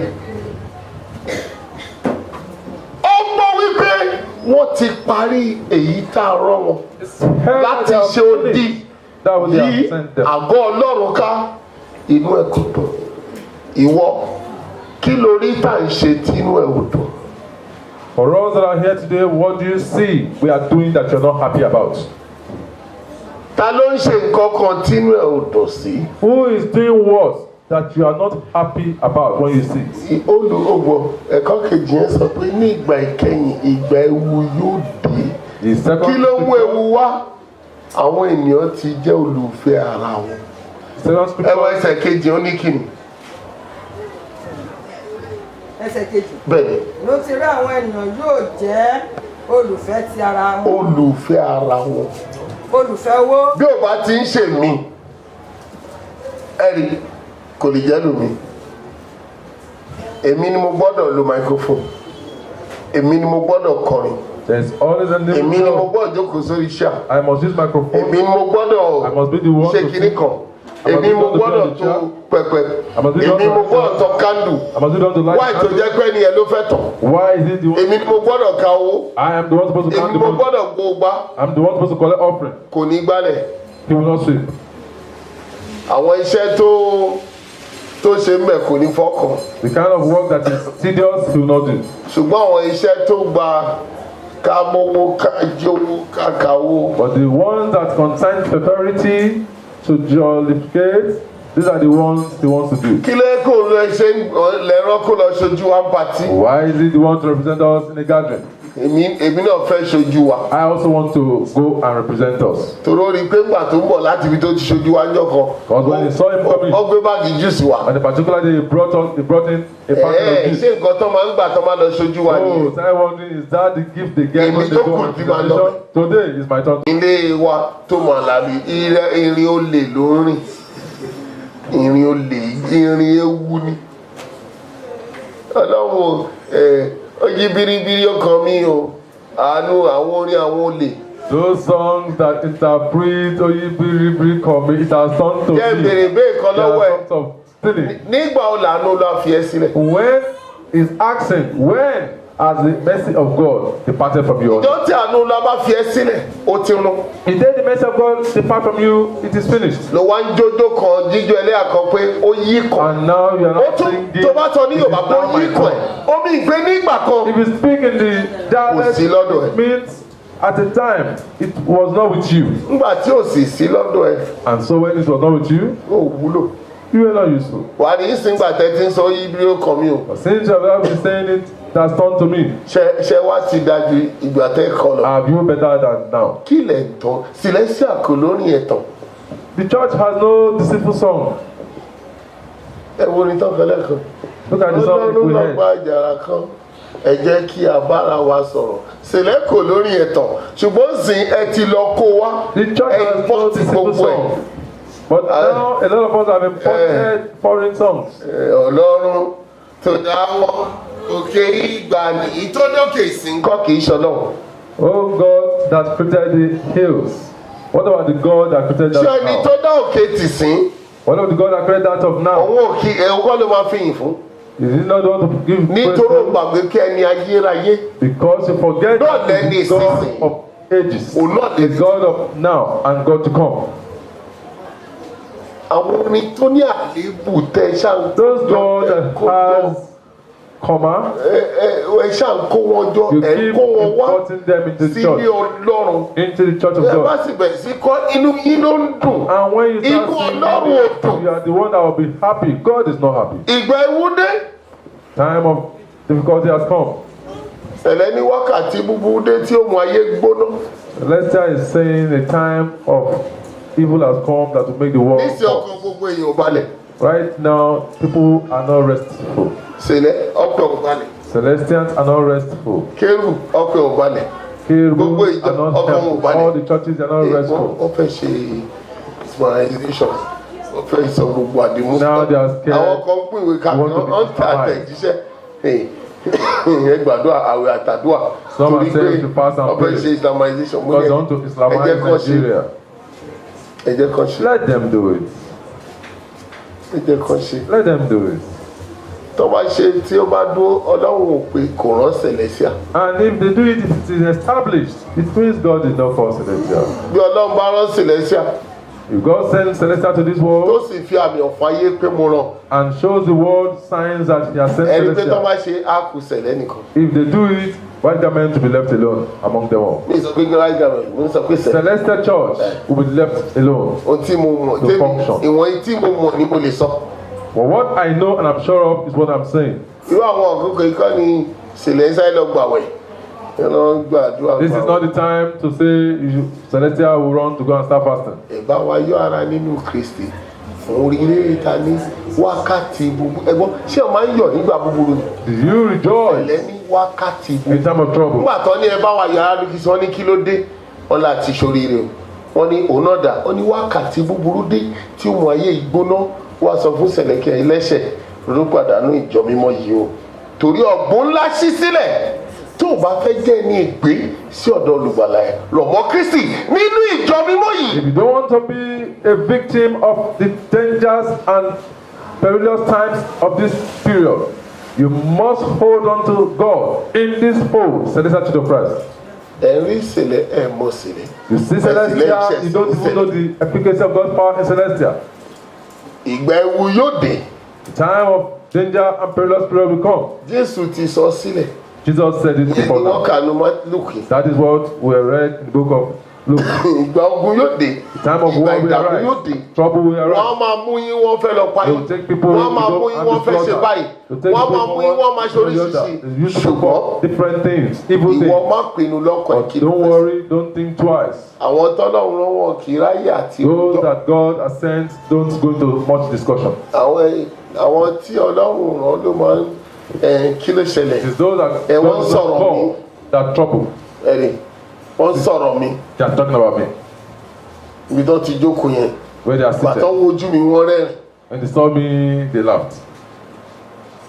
ó gbọ́ wípé wọ́n ti parí èyí tá a rán wọn láti ṣe odi That was yí their sent them. àgọ́ ọlọ́run ká inú ẹ̀ kò dùn ìwọ kí lórí tá à ń ṣe tí inú ẹ̀ ò dùn. For us that are here today, what do you see we are doing that you're not happy about? Ta ló ń ṣe nǹkan kan tí inú ẹ̀ ò dùn sí? Who is doing what that you are not happy about when you see? Olùrọ̀gbọ̀ ẹ̀kọ́ kejì yẹn sọ pé ní ìgbà ìkẹyìn ìgbà ewu yóò dé. The second Kí ló mú scripture- ewu wá? Àwọn ènìyàn ti jẹ́ olùfẹ́ ara wọn. second scripture- Ẹwọ ẹsẹ̀ kejì ó ní kìnnì. ẹsẹ̀ kejì. Bẹ́ẹ̀ni, ló ti rí àwọn ènìyàn yóò jẹ́ olùfẹ́ ti ara wọn. olùfẹ́ ara wọn. olùfẹ́ owó. Bí ò bá ti ń ṣe mí, ẹ̀rí kò lè jẹ́ lómi. Èmi ni mo gbọ́dọ̀ lo microphone. Èmi ni mo gbọ́dọ̀ kọrin. There's always a Èmi ni mo need. gbọ́dọ̀ jókòó sórí iṣẹ́. I must use microphone. Èmi ni mo gbọ́dọ̀ I must be the one ṣe to kinní sing. kan. Èmi ni mo gbọ́dọ̀ tó pẹpẹ. Èmi ni mo gbọ́dọ̀ tọ kándù. I must be the one to light Wáì tó candle. jẹ́ pé ẹnìyẹn ló fẹ́ tàn. Why is it the one? Èmi ni mo gbọ́dọ̀ ka owó. I am the one supposed to Èmi count ni the mo money. gbọ́dọ̀ gbógbá. I'm the one supposed to collect offering. Kò ní gbálẹ̀. He will not sweep. Àwọn iṣẹ́ tó ṣe ń bẹ̀ kò ní fọ́kàn. The kind of work that is tedious, he will not do. Ṣùgbọ́n àwọn iṣẹ́ tó gba ká mówó ká jówó ká kàwó. But the ones that concern prosperity to jollificate, these are the ones he wants to do. Kí ló yẹ kó lọ ṣe lẹ́rọ́ kó lọ ṣojú wa ń patí? Why is it the one to represent us in a gathering? Èmi náà fẹ́ ṣojú wa. I also want to go and represent us. Torí ó rí i pé ńgbà tó ń bọ̀ láti ibi tó ti ṣojú wa ńjọ́ kan. Because when he saw him coming, Ó gbé báàgì júùsì wá. on a particular day, he brought in a packet of juice. Ṣé nǹkan tó máa ń gbà tó máa lọ ṣojú wa Oh, nìyẹn? so I wondering, is that the gift they get when they Èmi tó go kù on tí máa lọ. presentation? Today is my turn. Ilé wa tó mọ̀ àlàbí irin olè ló ń rìn. Irin olè irin ewu ni. Ọlọ́run ó yí biribiri ọkàn mi o. Àánú àwọn orin àwọn olè. Those songs that interpret Oyibiribiri come, it has turned to Jẹ́ me. bèrè bẹ́ẹ̀ kan They lọ́wọ́ are ẹ̀. songs of stealing. Nígbà wo làánú ló fi ẹ́ sílẹ̀? When is asking, when has the mercy of God departed from you? Ìjọ́ tí àánú ló bá fi ẹ́ sílẹ̀, ó ti rún. The day the mercy of God depart from you, it is finished. Ló wá ń jójó kan jíjó ẹlẹ́yà kan pé ó yí kan. And now you are Ó not tún singing. tó bá sọ ní "It is Yorùbá pé ó now my yí kan ẹ̀. turn." Omi ìgbé nígbà kan. If you speak in the dialect, sí lọ́dọ̀ ẹ̀. it means at the time it was not with you. Nígbà tí ò sì sí lọ́dọ̀ ẹ̀, And so when it was not with you, ó wúlò. you were not useful. Wà ní ìsìngbà tẹ́tí ń sọ yí bí ó kàn mí o. But since you have been saying it, that's turned to me. Ṣé wá ti dájú ìgbà tẹ́ kọ lọ? Have you better than now? Kí lẹ̀ ń tán? Sílẹ́sì àkó lórí ẹ̀tàn. The church has no deceitful song. Ẹ wo ni tán fẹlẹ́ kan? Look at the song Ọlọ́run we lọ heard. gba àjàrà kan. Ẹ jẹ́ kí a bára wa sọ̀rọ̀. Sílẹ̀ kò lórí ẹ̀tàn. Ṣùgbọ́n sìn ẹ ti lọ kó wá. The church Ẹ has gbọ́ no ti deceitful gbogbo ẹ̀. song. But now a lot of us have imported foreign songs. Ọlọ́run tó dá wọn òkè ìgbà ní ìtọ́dọ̀kè ìsìnkọ́ kì í ṣọlọ́run. Oh God that created the hills. What about the God that created Ṣé that ẹni now? tó dá òkè tì sín? What about the God that created that of now? Òun òkè ẹ̀hún kọ́ ló máa fi yìn fún. Is he not the one to give praise Nítorí ó to? gbàgbé kí ẹni ayérayé. Because you forget Not that any the God season. of ages, òun náà the lè God of now and God to come. àwọn orin tó ní àléébù tẹ ṣáà Those God that has comma, ẹ ṣáà ń kó wọn jọ you ẹ ń keep kó wọn wá importing them into the sílé church, Ọlọ́run into the church of ẹ bá God. sì bẹ̀rẹ̀ sí kọ́ inú yín ló ń dùn And when you inú start Ọlọ́run ò singing, dùn you are the one that will be happy. God is not happy. ìgbà ewu dé Time of difficulty has come. ẹ̀lẹ́ ní wákàtí búburú dé tí ó mú ayé gbóná Celestia is saying a time of evil has come that will make the world níṣẹ́ ọkàn fall. gbogbo èèyàn ò balẹ̀ Right now, people are not restful. ṣẹlẹ̀ ọkàn ò balẹ̀ Celestians are not restful. kérù ọkàn ò balẹ̀ Gbogbo Kerubu ìjọ are not ọkàn wọn ò restful. balẹ̀. All the churches are not restful. wọ́n fẹ́ ṣe smartization wọ́n fẹ́ sọ gbogbo àdìmú Now they are scared. àwọn kan pín ìwé ká Want to be wọ́n tẹ àtẹ̀jíṣẹ́ ẹ gbàdúrà àwẹ̀ àtàdúà Some are torí saying to fast and wọ́n fẹ́ pray. ṣe islamization mú Because they want to Islamize Nigeria. ẹ jẹ́ kán ṣe Let them do it. ẹ jẹ́ kán ṣe Let them do it. tó bá ṣe tí ó bá dúró ọlọ́run ò pé kò rán Celestia And if they do it, it is established. It means God did not call Celestia. bí ọlọ́run bá rán Celestia If God sends Celestia to this tó world sì fi àmì ọ̀fọ̀ ayé pé mo rán and shows the world signs that He has sent ẹni pé tó Celestia, bá ṣe á kù Sẹ̀lẹ̀ nìkan if they do it, why are they meant to be left alone among them all? mi sọ pé gíláàsì gàmẹ̀ mi sọ pé Sẹ̀lẹ̀ Celestial Church will be left alone. ohun tí mo mọ̀ To function. ìwọ̀n tí mo mọ̀ ni mo lè sọ. But what I know and I'm sure of is what I'm saying. irú àwọn àkókò ikọ́ ni Celestia lọ gbàwẹ̀ ẹ lọ gbàdúrà This is not the time to say you should, Celestia will run to go and start fasting. ẹ̀bá wa yọ ara nínú Kristi fún oríire ìta ní wákàtí búburú ẹ̀gbọ́n ṣé o máa ń yọ̀ nígbà búburú ni Do you rejoice Sẹ̀lẹ̀ ní wákàtí in búburú time of trouble? nígbà tó ní ẹ bá wa yọ ara lókè sí wọn ní kí ló dé wọn láti ṣoríire o wọn ní òun náà dà wọn ní wákàtí búburú dé tí ó mú ayé ìgbóná wá sọ fún Sẹ̀lẹ̀kẹ̀ ẹlẹ́ṣẹ̀ ronú pàdánù ìjọ mímọ́ yìí o torí ọ̀gbun ńlá ṣí sílẹ̀ tó o bá fẹ́ jẹ́ ní ègbé sí ọ̀dọ̀ olùgbàlà ẹ̀ rọ̀ mọ́ Kristi nínú ìjọ mímọ́ yìí. If you don't want to be a victim of the dangers and perilous times of this period, you must hold on to God in this fold, Celestial Church of Christ. ẹ̀rí Sẹ̀lẹ̀ ẹ̀ mọ̀ Sẹ̀lẹ̀. You see Celestia, you don't even know the efficacy of God's power in Celestia. ìgbà ewu yóò dé The time of danger and perilous period will come. Jésù ti sọ sílẹ̀ Jesus said it ní before wọ́n now. kànú Lúùkù. That is what we read in the book of Luke. ìgbà ogun yóò dé The time of ìgbà war will ìdààmú yóò dé. arise. Trouble will wọ́n arise. máa mú yín wọ́n fẹ́ lọ pa They yín will take people wọ́n máa to mú go yín and wọ́n be fẹ́ ṣe slaughtered. báyìí They will take wọ́n people máa from mú yín wọ́n máa ṣe one to the other. oríṣiríṣi They use to ṣùgbọ́n perform different things, evil ìwọ things. má pinnu lọ́kàn But kí ló don't fẹ́ worry, don't think twice. àwọn tọ́lọ́run rán wọn kì í ráyè àti Those òótọ́ that God has sent don't go into much discussion. àwọn tí ọlọ́run rán ló máa ń kí ló ṣẹlẹ̀ It is those that wọ́n God does not sọ̀rọ̀ mi call that trouble. ẹ̀rì wọ́n sọ̀rọ̀ mi They are talking about me. ibi tó ti jókòó yẹn Where they are gbàtọ́ seated. wojú mi wọ́n rẹ́rìn When they saw me, they laughed.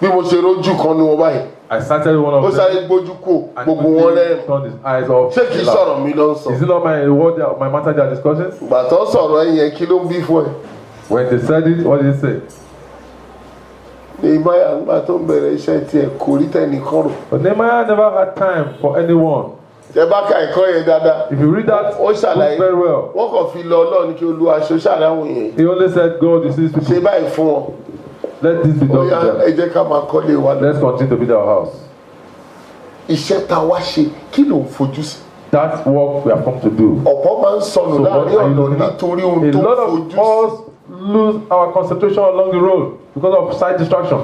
bí mo ṣe rójú kan ní wọn báyìí I started one ó of sáré them. gbójú kò And gbogbo wọn he rẹ́rìn turned his eyes off. ṣé kì í They laughed. sọ̀rọ̀ mi ló ń sọ Is it not my word, my matter they are discussing? gbàtọ́ sọ̀rọ̀ ẹ̀yẹn kí ló ń bí fún ẹ. When they said it, what did he say? Nehemiah nígbà tó ń bẹ̀rẹ̀ iṣẹ́ tiẹ̀ kò rí tẹnìkan rò. But Nehemiah never had time for anyone. Tẹ bá ka ẹ̀kọ́ yẹn dáadáa. If you read that Ó book ṣàlàyé very well, wọ́n kàn fi lọ Ọlọ́run kí Olúwa aṣọ ṣàdáhùn yẹn. he only said, God, you see these Ṣé people. báyìí fún wọn? Let this be Ó done yá to ẹ them. jẹ́ ká máa kọ́lé wa lọ. Let's continue to build our house. Iṣẹ́ tá a wá ṣe kí ló ń fojú sí? That's what we have come to do. Ọ̀pọ̀ máa ń sọnù So what láàrin are you ọ̀nà looking at? nítorí ohun A tó lot ń of fojú sí. us lose our concentration along the road because of side distraction.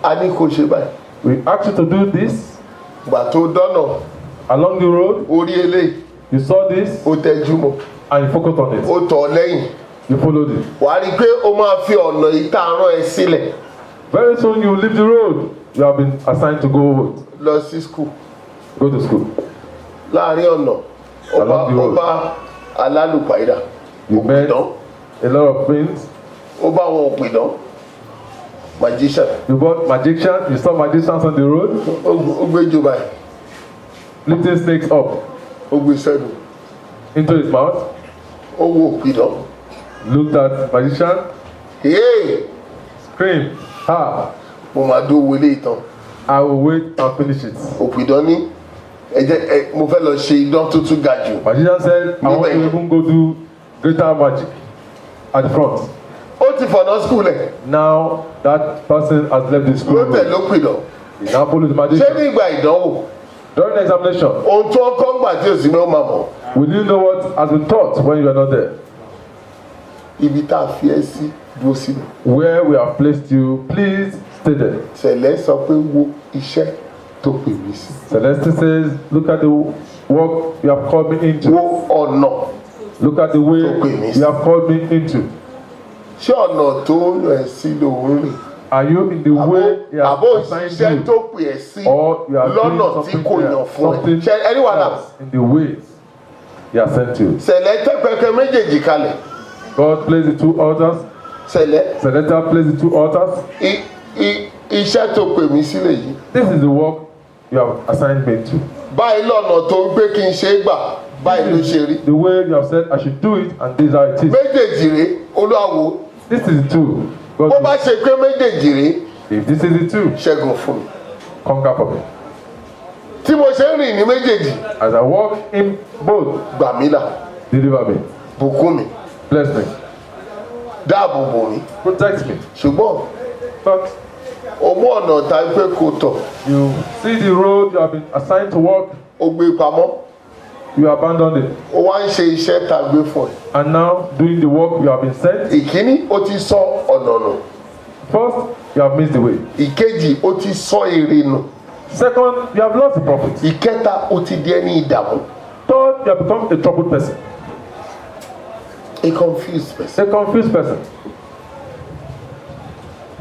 A ní kó ṣe báyìí. We ask you to do this Gbà tó dọ́nà along the road. orí eléyìí You saw this ó tẹjú mọ́ and you focused on it. ó tọ̀ ọ́ lẹ́yìn. You followed it. Wàá rí i pé ó máa fi ọ̀nà ìta rán ẹ sílẹ̀ Very soon you will leave the road you have been assigned to go lọ sí skul. to school. Láàrin ọ̀nà Along the road. ọba alálùpàídà You met òpìdán a lot of things. ó bá wọn òpìdán magician You bought magician. You saw magicians on the road ó gbé jù báyìí lifting snakes up ó gbé sẹ́nu into his mouth. ó wo òpìdán Looked at magician. yéè Screamed. Ha! mo máa dó owó ilé ìtàn I will wait and finish it. òpìdán ní mo fẹ́ lọ ṣe idán tó tún ga jù. Magician said, I want to even go do greater magic at the front. Ó ti fọ̀nà school ẹ̀. Now that person has left the school. Ló tẹ̀ ló pè lọ. He now follows the magician. Ṣé ní ìgbà ìdánwò? During the examination. Ohun tó kọ́ ń gbà tí o sì ní ó máa mọ̀. Will you know what has been taught when you are not there? Ibi tá a fi ẹ́ sí dúró sílẹ̀. Where we have placed you, please stay there. Sẹ̀lẹ̀ sọ pé wo iṣẹ́ tó pè mí sí. Celeste says, look at the work you have called me into. Wo ọ̀nà. Look at the way you have called me into. Ṣé ọ̀nà tó yàn ẹ́ sí ló ń rìn? Are you in the way you have assigned iṣẹ́ you? tó pè ẹ́ sí Or you are doing lọ́nà tí kò yàn fún ẹ? something Ṣé anyone else else? in the ways he has sent you? Sẹ̀lẹ̀ tẹ́ pẹpẹ méjèèjì kalẹ̀. God placed the two altars. Sẹ̀lẹ̀. Celeste placed the two altars. Iṣẹ́ tó pè mí sílẹ̀ yìí. This is the work you have assigned me to. Báyìí lọ́nà tó ń gbé kí n ṣe é gbà báyìí ló ṣe rí. The way you have said I should do it, and this is how it is. Méjèèjì rèé Olúwawo. This is the two. God Bó bá ṣe pé méjèèjì rèé. If this is the two, Ṣẹ́gun fún mi. conquer for me. Tí mo ṣe ń rìn ní méjèèjì. As I walk in both, Gbà mí là. deliver me, Bùkún mi. bless me, Dáàbò bò mí. protect me. Ṣùgbọ́n But o mú ọ̀nà tá a gbé kó tọ̀. you see the road you have been assigned to walk, O gbé pamọ́. you abandoned it. O wá ń ṣe iṣẹ́ tá a gbé fún ẹ. And now doing the work you have been sent. Ìkíní o ti sọ ọ̀nà nù. First, you have missed the way. Ìkejì o ti sọ èrè nù. Second, you have lost the profit. Ìkẹta o ti di ẹni ìdààmú. Third, you have become a troubled person, A confused person. a confused person.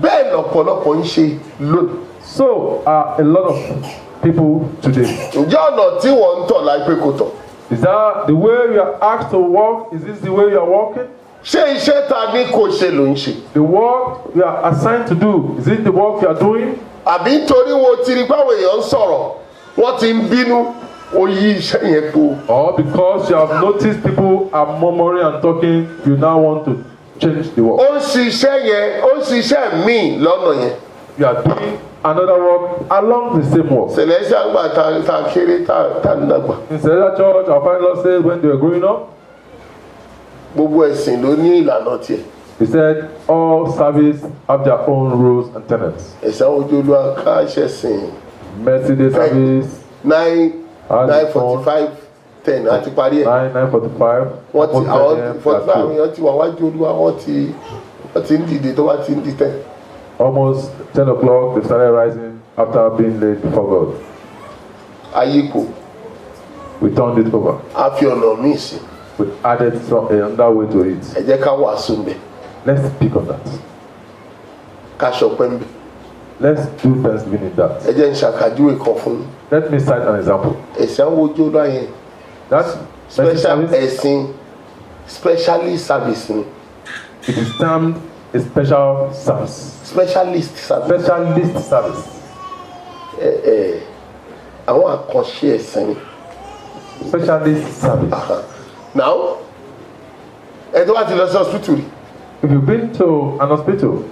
Bẹ́ẹ̀ lọ̀pọ̀lọpọ̀ ń ṣe lónìí. So are a lot of people today. Ǹjẹ́ ọ̀nà tí wọ́n ń tọ̀ láì pé kò tọ̀? Is that the way you are asked to walk? Is this the way you are walking? Ṣé iṣẹ́ ta ní kò ṣe ló ń ṣe? The work you are assigned to do, is it the work you are doing? Àbí nítorí wo ti rí báwo èèyàn ń sọ̀rọ̀ wọ́n ti ń bínú ó yí iṣẹ́ yẹn po. Or because you have noticed people are murmuring and talking, you now want to change the work? Ó ń ṣiṣẹ́ yẹn ó ń ṣiṣẹ́ míì lọ́nà yẹn. You are doing another work along the same work. Celestial gbà ta kéré ta ń dàgbà. In Celestial Church, our father said when they were growing up, Gbogbo ẹ̀sìn ló ní ìlànà tiẹ̀. he said all service have their own rules and tenets. Ẹ̀sán ojú olúwa ká ṣẹ̀sìn Mercy Day service, 9:45 10 àti parí ẹ̀. 9:45. Wọ́n ti almost àwọn 10 45 a.m. èèyàn ti wà wájú olúwa wọ́n ti ń dìde tó bá ti ń di 10. Almost 10 o'clock, they started rising after being laid before God. Ayípo We turned it over. a fi ọ̀nà míì sí. We added another way to it. Ẹ jẹ́ ká wàásù ń bẹ̀ Let's speak on that. ká ṣọpẹ́ ń bẹ̀. Let's do Thanksgiving in that. Ẹ jẹ́ ń ṣàkàjúwe kan fún yín. Let me cite an example. Ẹ̀sìn àwọn ojú olúwa yẹn That special service, ẹ̀sìn specialist service ni it is termed a special service. specialist service. Specialist service. Àwọn àkànṣe ẹ̀sìn ni. Specialist service. Now ẹ tó bá ti lọ sí hospital rí If you've been to an hospital,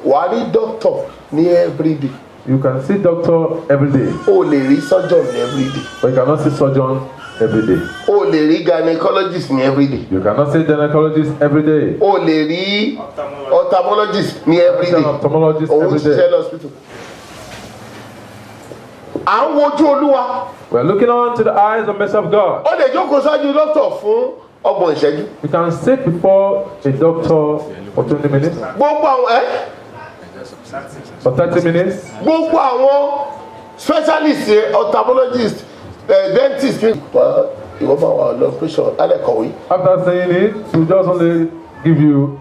wàá rí doctor ní everyday. you can see doctor every day, O lè rí surgeon ní everyday. but you cannot see surgeon every day. O lè rí gynecologist ní everyday. You cannot see gynecologist every day. O lè rí ophthalmologist ní everyday. Ophthalmologist Òun every ṣiṣẹ́ day. ní hospital. À ń wojú olúwa. We are looking on to the eyes and mercy of God. Ó lè jókòó ṣáájú doctor fún ọgbọ̀n ìṣẹ́jú. You can sit before a doctor for 20 minutes, Gbogbo àwọn for 30 minutes. gbogbo àwọn specialist yẹn ophthalmologist dentist ní. Ìwọ máa wà lọ operation alẹ́ kọ̀wé. After saying it, we just only give you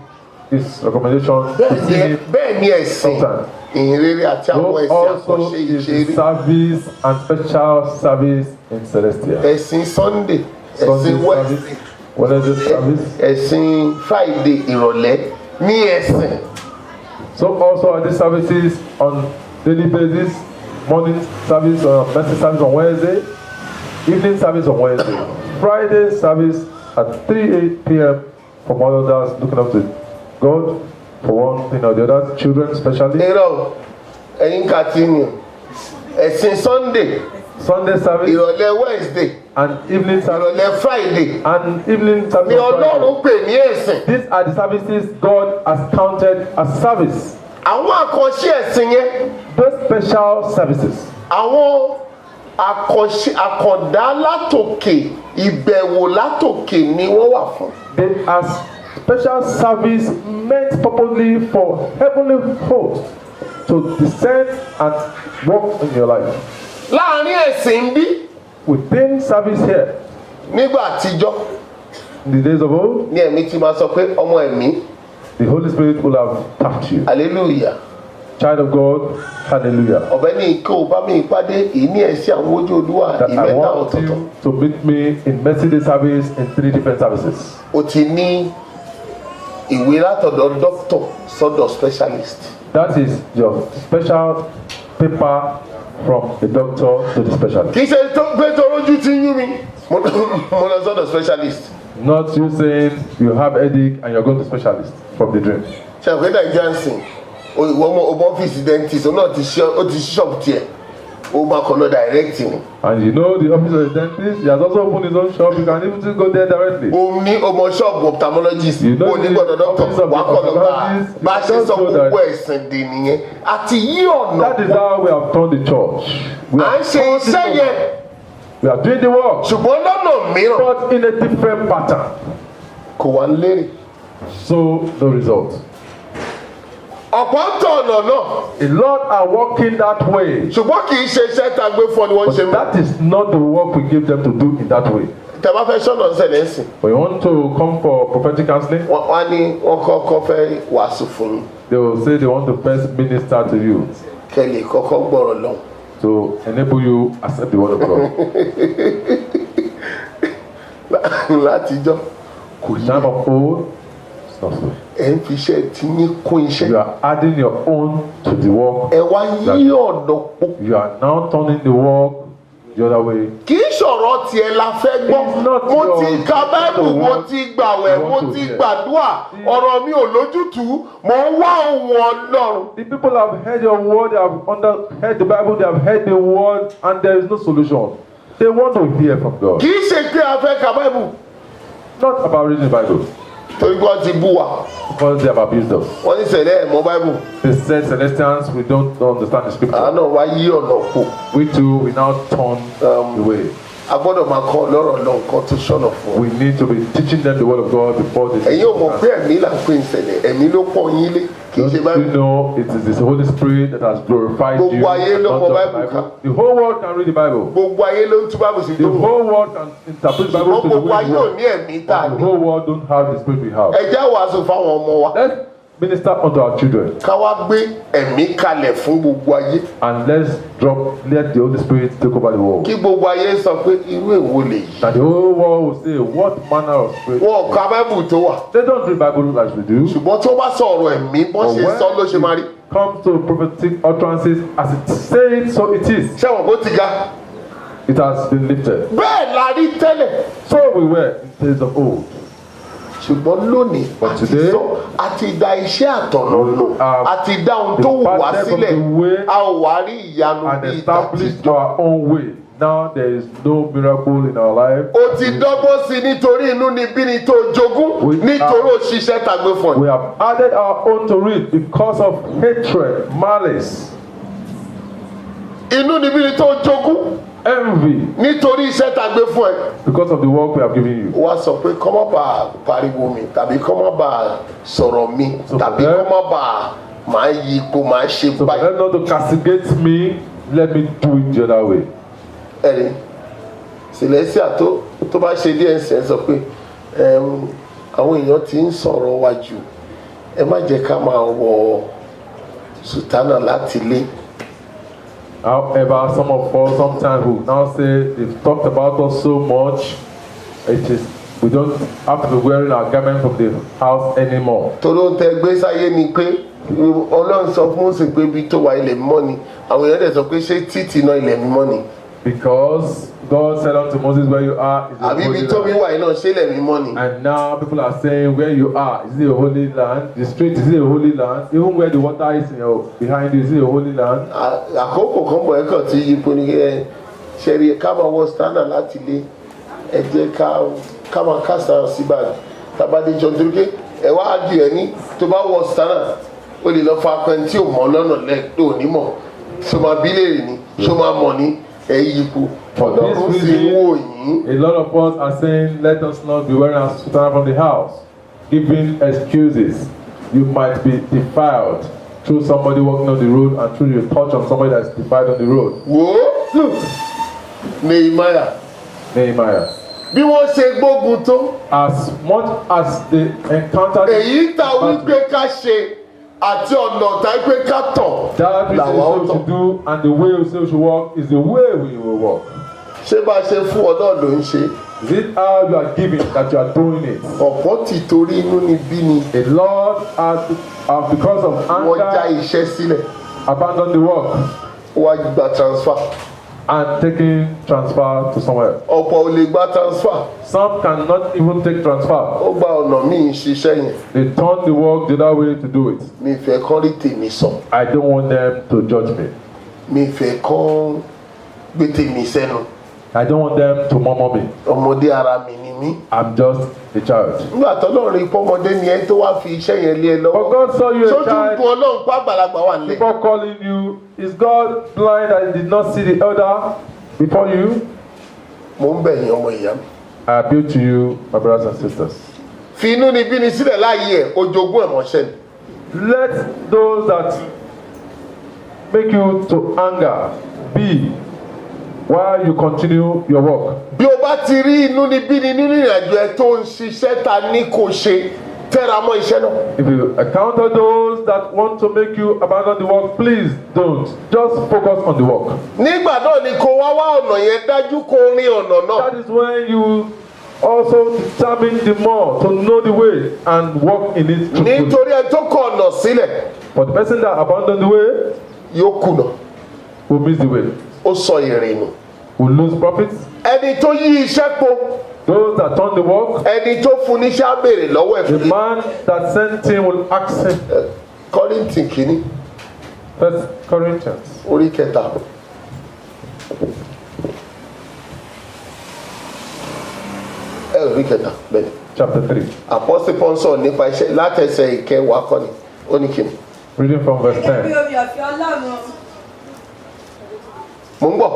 this recommendation to see it. Bẹ́ẹ̀ ni ẹ̀sìn ìhìnrere àti àwọn Though ẹ̀sìn also àkànṣe is the ìṣeré. service and special service in Celestia. Ẹ̀sìn Sunday, Sunday ẹ̀sìn service, Wednesday service. ẹ̀sìn Friday ìrọ̀lẹ́ ní ẹ̀sìn. So also are these services on daily basis, morning service or mercy service on Wednesday, evening service on Wednesday, Friday service at 3 p.m. for mothers looking up to God for one thing or the other, children especially. Èrò ẹ̀yin continue. Ẹ̀sìn Sunday Sunday service ìrọ̀lẹ́ Wednesday, and evening service ìrọ̀lẹ́ Friday and evening service. ni on Friday. Ọlọ́run pè ní ẹ̀sìn. These are the services God has counted as service. Àwọn àkànṣe ẹ̀sìn yẹn, Those special services, àwọn àkàndá látòkè, ìbẹ̀wò látòkè ni wọ́n wà fún. they are special service meant purposely for heavenly hosts to descend and work in your life. Láàárín ẹ̀sìn bí Within service here, nígbà àtijọ́ in the days of old, ní ẹ̀mí tí máa sọ pé ọmọ ẹ̀mí, the Holy Spirit will have tapped you. hallelujah. Child of God, hallelujah. Ọ̀bẹ ní kí o bá mi ìpàdé ìní ẹ̀sìn àwọn ojú Olúwa That I ìmẹ́ta want ọ̀tọ̀ọ̀tọ̀. you to meet me in Mercy Day service in 3 different services. O ti ní ìwé látọ̀dọ̀ doctor sọ́dọ̀ specialist. That is your special paper from the doctor to the specialist. Kì í ṣe tó pé torójú ti yún mi, mo lọ sọ́dọ̀ specialist. Not you saying you have headache and you're going to specialist from the dream. Ṣé àpẹẹrẹ dàí Johnson, ìwọ ọmọ ọ́fíìsì dentist, ó náà ti ṣí ṣọ́ọ̀bù tiẹ̀, ó máa kọ́ lọ direct ni. And you know the office of the dentist, he has also opened his own shop. You can even still go there directly. O ní ọmọ ṣọ́ọ̀bù ophthalmologist, You know o ní gbọ́dọ̀ doctor, the office of wà á kọ́ lọ bá ophthalmologist, bá a ṣe you sọ just go gbogbo there. ẹ̀sìn dè nìyẹn. Àti yí ọ̀nà That is how we have turned the church. We à ń have ṣe turned the iṣẹ́ yẹn, church. We are doing the work, ṣùgbọ́n lọ́nà mìíràn but in a different pattern. kò wá ń lérè. So no result. Ọ̀pọ̀ ń tọ̀ ọ̀nà náà, A lot are walking that way, ṣùgbọ́n kì í ṣe iṣẹ́ tá a gbé fún ọ ni wọ́n but ṣe mú. that is not the work we give them to do in that way. Tẹ bá fẹ́ ṣọ́nà ṣẹlẹ̀ ń sìn, When you want to come for prophetic counseling, wọ́n á ní wọ́n kọ́kọ́ fẹ́ wàásù fún yín, they will say they want to first minister to you kẹ́ lè kọ́kọ́ gbọ́rọ̀ lọ́hùn. to enable you accept the word of God. Látijọ́ kò yí Time of old, it's not so. ẹ̀ ń fi iṣẹ́ tí yín kún iṣẹ́. You are adding your own to the work. Ẹ wá yí ọ̀nà pọ̀. You are now turning the work the other way. Kì í ṣọ̀rọ̀ tiẹ̀ la fẹ́ gbọ́. It's not Mo your- ti ka Báíbù, mo ti gbàwẹ̀, you mo want to ti hear. gbàdúrà. Ọ̀rọ̀ mi ò lójútùú, mo ń wá ohun Ọlọ́run. The people have heard your word, they have heard the Bible, they have heard the word, and there is no solution. They want to hear from God. Kì í ṣe pé a fẹ́ ka Báíbù Not about reading the Bible, torí wọ́n ti bú wa. because they have abused us. Wọ́n ní sẹ̀lẹ̀ ẹ̀mọ́ Báíbù. They said Celestians, we don't understand the scripture. Àá náà wá yí ọ̀nà pọ̀. We too, we now turn the way. A gbọ́dọ̀ máa kọ́ lọ́rọ̀ lọ nǹkan tó ṣọ́nà fún ọ. We need to be teaching them the word of God before they Ẹ̀yin ò mọ̀ pé ẹ̀mí là ń pè ń ṣẹlẹ̀, ẹ̀mí ló pọ̀ yín lé, kì í Don't ṣe you Báíbù. know it is the Holy Spirit that has glorified you? Gbogbo ayé and ló not mọ just the Bible Bible? ká. The whole world can read the Bible. Gbogbo ayé ló ń tú Báíbù sí The tó wù. whole world can interpret the Bible Ṣùgbọ́n to the gbogbo way ayé they ò want. ní ẹ̀mí tá a The ní. whole world don't have the spirit we have. Ẹ jẹ́ wàásù fáwọn ọmọ wa. Let's minister unto our children Ká wá gbé ẹ̀mí kalẹ̀ fún gbogbo ayé. and let the Holy Spirit take over the world. Kí gbogbo ayé sọ pé irú èwo lèyí. And the whole world will say, what manner of spirit? Wọn ò ka Báíbù tó wà. They don't read Bible as we do. Ṣùgbọ́n tí wọ́n bá sọ̀rọ̀ ẹ̀mí, bọ́n ṣe sọ ló ṣe máa rí. Comes to prophetic utterances as it says, so it is. Ṣé wọn kò ti ga? It has been lifted. Bẹ́ẹ̀ la rí tẹ́lẹ̀. So we were in days of old. Ṣùgbọ́n lónìí But àti today, sọ àti da iṣẹ́ àtọ̀nà lò àti dá ohun tó wù wá departed from sílẹ̀ the way a ò wá rí ìyanu And bíi established tàtijọ́. our own way. Now there is no miracle in our life. O ti dọ́gbọ́n sí i nítorí inú ni bí ni tó jogún We nítorí òṣìṣẹ́ tàgbé fún ẹ. We have added our own to it because of hatred, malice, Inú ni bí ni tó jogún envy, nítorí iṣẹ́ tàgbé fún ẹ. because of the work we have given you. Wá sọ pé kọ́ má bàa pariwo mi tàbí kọ́ má bàa sọ̀rọ̀ mi tàbí kọ́ má bàa máa yí ipò máa ṣe So for báyìí. them not to castigate me, let me do it the other way. Ẹ̀rí Celestia tó bá ṣe díẹ̀ ṣe sọ pé àwọn èèyàn ti ń sọ̀rọ̀ wa jù, ẹ má jẹ́ ká máa wọ sùtánà láti lé. However, some of us sometimes will now say they've talked about us so much, we don't have to be wearing our garment from the house anymore. Torí ohun tẹ gbé sáyé ni pé Ọlọ́run sọ fún Mósè pé ibi tó wà ilẹ̀ mímọ́ ni, àwọn èèyàn dẹ̀ sọ pé ṣé títì náà ilẹ̀ mímọ́ ni. Because God said unto Moses, where you are is a Àbí holy ibi tó mi land. wà yìí náà ṣé ilẹ̀ mímọ́ ni. And now people are saying, where you are, is it a holy land? The street, is it a holy land? Even where the water is behind you, is it a holy land? Àkókò kan bọ̀ ẹ́kàn tí yípo ní ṣẹ̀rí ká máa wọ stana láti lé ẹ jẹ́ ká máa kásá síbàdí tàbádéjọ́ nítorí pé ẹ wá di ẹ ní tó bá wọ stana ó lè lọ fa akọni tí ò mọ lọ́nà lẹ́ẹ̀dọ́ onímọ̀ ṣó máa bí léèrè ni ṣó máa mọ̀ ní ẹ̀yípo ọlọ́run sì ń wò yín. A lot of us are saying, let us not be wearing our sutana from the house, giving excuses. You might be defiled through somebody walking on the road and through your touch on somebody that's defiled on the road. Wo look Nehemiah. Bí wọ́n ṣe gbógun tó. As much as they encountered. Èyí ta wípé ká ṣe àti ọ̀nà tá wípé ká tọ̀. That which we should do and the way we say we should walk is the way we will walk. Ṣé bá a ṣe fún ọ náà ló ń ṣe? Is it how you are giving that you are doing it? Ọ̀pọ̀ ti torí inú ni bí ni. A lot are because of anger. Wọ́n já iṣẹ́ sílẹ̀. Abandon the work. Wọ́n á gba transfer. And taking transfer to somewhere. Ọ̀pọ̀ ò lè gba transfer. Some cannot even take transfer. Ó gba ọ̀nà míì ṣiṣẹ́ yẹn. They turn the work the other way to do it. Mi fẹ́ kán rí tèmi sọ. I don't want them to judge me. Mi fẹ́ kán gbé tèmi sẹ́nu. I don't want them to murmur me. Ọmọdé ara mi ni mí. I'm just a child. Nígbà tó lọ́run rí pọ́mọdé ni ẹ tó wá fi iṣẹ́ yẹn lé ẹ lọ́wọ́. But God saw you a Sójú child. bu Ọlọ́run pa àgbàlagbà wà nílẹ̀. Before calling you, is God blind that he did not see the elder before you? Mo ń bẹ̀ yín ọmọ ìyá mi. I appeal to you, my brothers and sisters. Fi inú ni bí ni sílẹ̀ láàyè ẹ̀ ojogún ẹ̀mọ́ṣẹ́ ni. Let those that make you to anger be while you continue your work. Bí o bá ti rí inú ni bí ni nínú ìrìnàjò ẹ tó ń ṣiṣẹ́ ta ní kò ṣe tẹ́ra mọ́ iṣẹ́ náà. If you encounter those that want to make you abandon the work, please don't. Just focus on the work. Nígbà náà ni kó wá wá ọ̀nà yẹn dájú kó rin ọ̀nà náà. That is when you also determine the more to know the way and walk in it truthfully. Nítorí ẹ tó kọ ọ̀nà sílẹ̀. For the person that abandon the way Yóò kùnà. will miss the way. Ó sọ èrè nù. Will lose profits. Ẹni tó yí iṣẹ́ po. Those that turn the work. Ẹni tó fún níṣẹ́ á béèrè lọ́wọ́ ẹ̀ The fún mi. man that sent him will ask him. Kọ́ríntì kìíní 1 Corinthians. orí kẹta. Orí kẹta bẹ́ẹ̀. Chapter 3. Apostle Paul sọ̀rọ̀ nípa iṣẹ́ látẹsẹ̀ ìkẹwàá kọ́ni ó ní kíni. Reading from verse Gẹ́gẹ́ bí 10. omi ọ̀fẹ́ Ọlọ́run Mo ń bọ̀.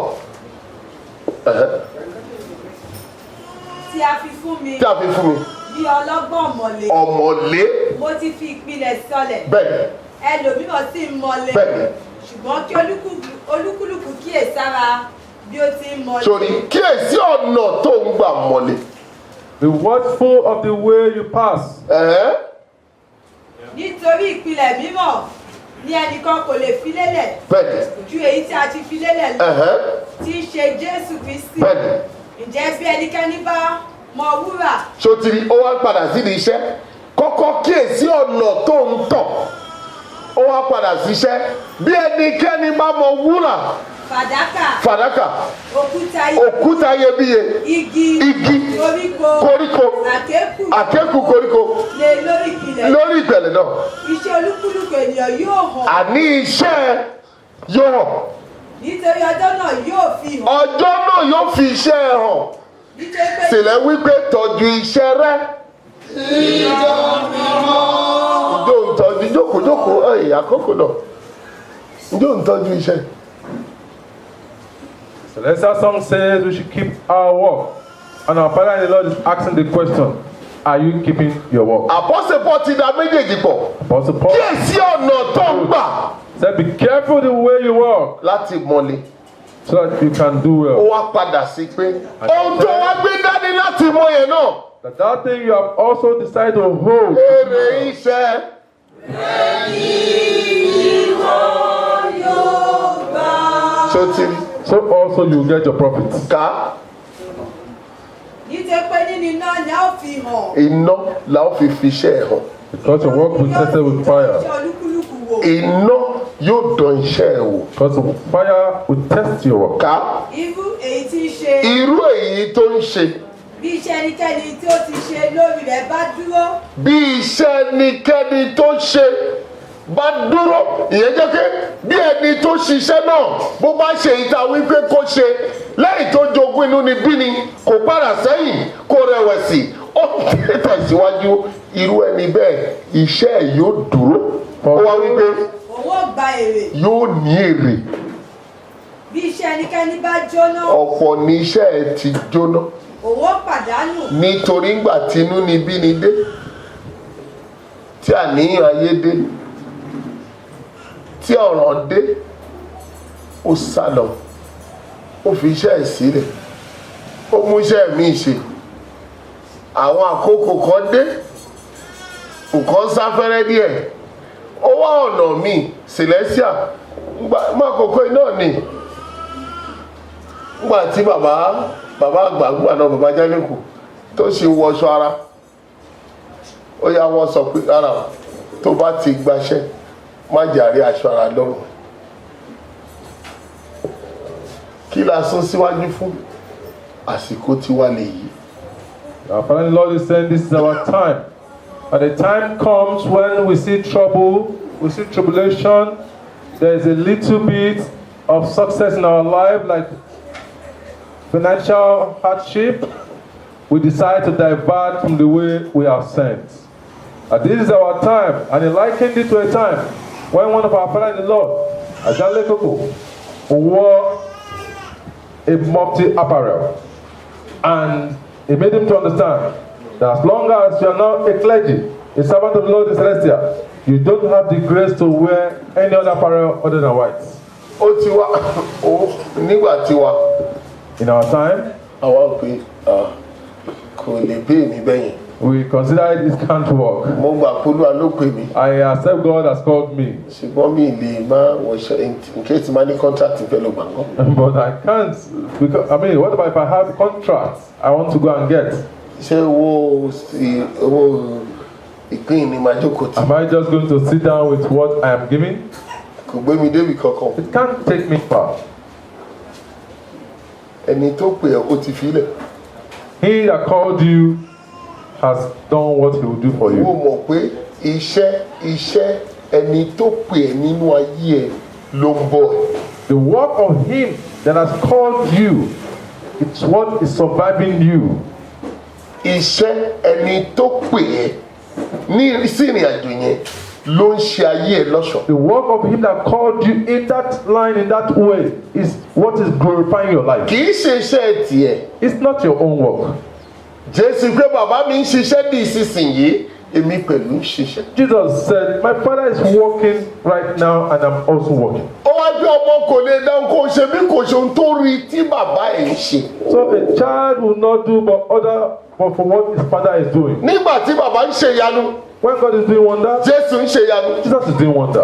tí a fi fún mi Tí a fi fún mi. bí ọlọ́gbọ́n mọ̀lẹ́. Ọ̀mọ̀lé. Mo ti fi ìpìlẹ̀ sọlẹ̀. Bẹ́ẹ̀ni. Ẹlòmíràn sì ń mọ̀lẹ́. Bẹ́ẹ̀ni. Ṣùgbọ́n kí olúkúlùkù kíyèsára bí ó ti ń mọ̀lẹ́. Sori kíyèsí ọ̀nà tó ń gbà mọ̀lé. Be watchful of the way you pass. Nítorí ìpìlẹ̀ mímọ́ ni ẹnìkan kò lè fi lélẹ̀ Bẹ́ẹ̀ni. ju èyí tí a ti fi lélẹ̀ lọ tí í ṣe Jésù Kristi. Bẹ́ẹ̀ni. Ǹjẹ́ bí ẹnikẹ́ni bá mọ wúrà Sotiri ó wá padà sídìí iṣẹ́. Kọ́kọ́ kíyèsí ọ̀nà tó ń tọ̀. Ó wá padà síṣẹ́. Bí ẹnikẹ́ni bá mọ wúrà. Fàdákà. Òkúta iyebíye. Igi. Koríko. Àkékù koríko. Lórí ìpẹ̀lẹ̀ náà. Iṣẹ́ olúkúlùkù ènìyàn yóò hàn. Àní iṣẹ́ yóò hàn. Nítorí ọjọ́ náà yóò fi hàn. Ọjọ́ náà yóò fi iṣẹ́ ẹ hàn. Sílẹ̀ wípé tọ́jú iṣẹ́ rẹ. Ǹjọ́ ń tọ́jú jókòó àkókò náà. Ǹjọ́ ń tọ́jú iṣẹ́. The Celestial song says we should keep our work. And our Father in the Lord is asking the question, are you keeping your work? Apostle Paul ti da méjèèjì pọ̀. Apostle Paul Kíyèsí ọ̀nà tó ń gbà. said, be careful the way you walk Láti mọ̀lé. so that you can do Ó well. wá padà sí pé ohun tó wá gbé dání láti mọ yẹn náà. That thing you have also decided to hold. Èrè iṣẹ́. Sotiri. So also you get your profits. Ká. Nítorí pé nínú iná ni a ó fi hàn. Iná la ó fi iṣẹ́ ẹ̀ hàn. Because your work will be tested with fire. Iṣẹ́ olúkúlùkù wò. Iná yóò dán iṣẹ́ ẹ̀ wò. Because the fire will test your work. Ká. Irú èyí tí ń ṣe. Irú èyí tó ń ṣe. Bí iṣẹ́ ẹnikẹ́ni tí ó ti ṣe lórí rẹ̀ bá dúró. Bí iṣẹ́ ẹnikẹ́ni tó ṣe bá dúró, ìyẹn jẹ́ pé bí ẹni tó ṣiṣẹ́ náà bó bá ṣe ìta wípé kó ṣe lẹ́yìn tó jogún inú ni bí ni kò padà sẹ́yìn kò rẹ̀wẹ̀sì ó tẹ̀síwájú irú ẹni bẹ́ẹ̀ iṣẹ́ ẹ̀ yóò dúró. Ó wá wípé owó gba èrè. yóò ní èrè. Bí iṣẹ́ ẹnikẹ́ni bá jóná. Ọ̀pọ̀ ni iṣẹ́ ẹ̀ ti jóná. Owó pàdánù. Nítorí ńgbà tí inú ni bí ni dé tí àníyàn ayé dé tí ọ̀ràn dé ó sálọ ó fi iṣẹ́ ẹ̀ sílẹ̀ ó mú iṣẹ́ míì ṣe. Àwọn àkókò kan dé nǹkan sáfẹ́rẹ́ díẹ̀ ó wá ọ̀nà míì Celestial má àkókò náà ni nígbà tí bàbá àgbà nígbà náà bàbá Jálẹ́kù tó ṣe wọṣọ ara ó yá wọ́n sọ pé rárá tó bá ti gbaṣẹ́ má jàre aṣọ ara lọ́rùn. Kí la sún síwájú fún? Àsìkò tí wà lè yí. Our Father and Lord is saying this is our time. And the time comes when we see trouble, we see tribulation, there is a little bit of success in our life, like financial hardship. We decide to divert from the way we are sent. And this is our time, and he likened it to a time when one of our Father in the Lord, Ajale Koko, wore a mufti apparel. And he made him to understand that as long as you are now a clergy, a servant of the Lord in Celestial, you don't have the grace to wear any other apparel other than white. In our time, we consider it can't work. I accept God has called me. But I can't, because what about if I have contracts I want to go and get? Am I just going to sit down with what I am giving? It can't take me far. He that called you has done what he will do for you. The work of him that has called you, it's what is surviving you. The work of him that called you in that line, in that way, is what is glorifying your life. It's not your own work. Jesus said, my Father is working right now and I'm also working. So a child will not do but for what his father is doing. When God is doing wonder, Jesus is doing wonder.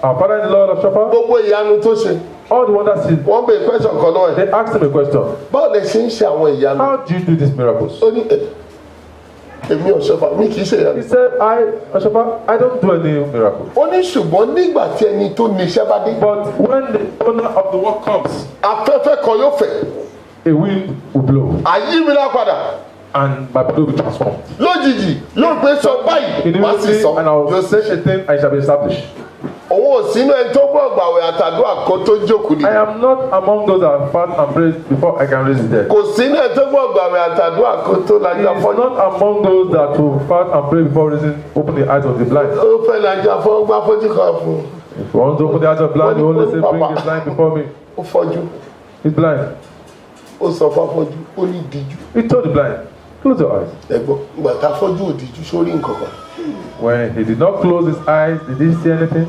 Our Father in the Lord of Shopper, all the wonders he did, they asked him a question. How do you do these miracles? He said, I don't do any miracles. But when the owner of the work comes, a wind will blow. And my body will be transformed. Immediately, and I will say a thing and it shall be established. I am not among those that fast and pray before I can raise the dead. He is not among those that will fast and pray before open the eyes of the blind. If you want to open the eyes of the blind, you only say, bring the blind before me. He's blind. He told the blind, close your eyes. When he did not close his eyes, did he see anything?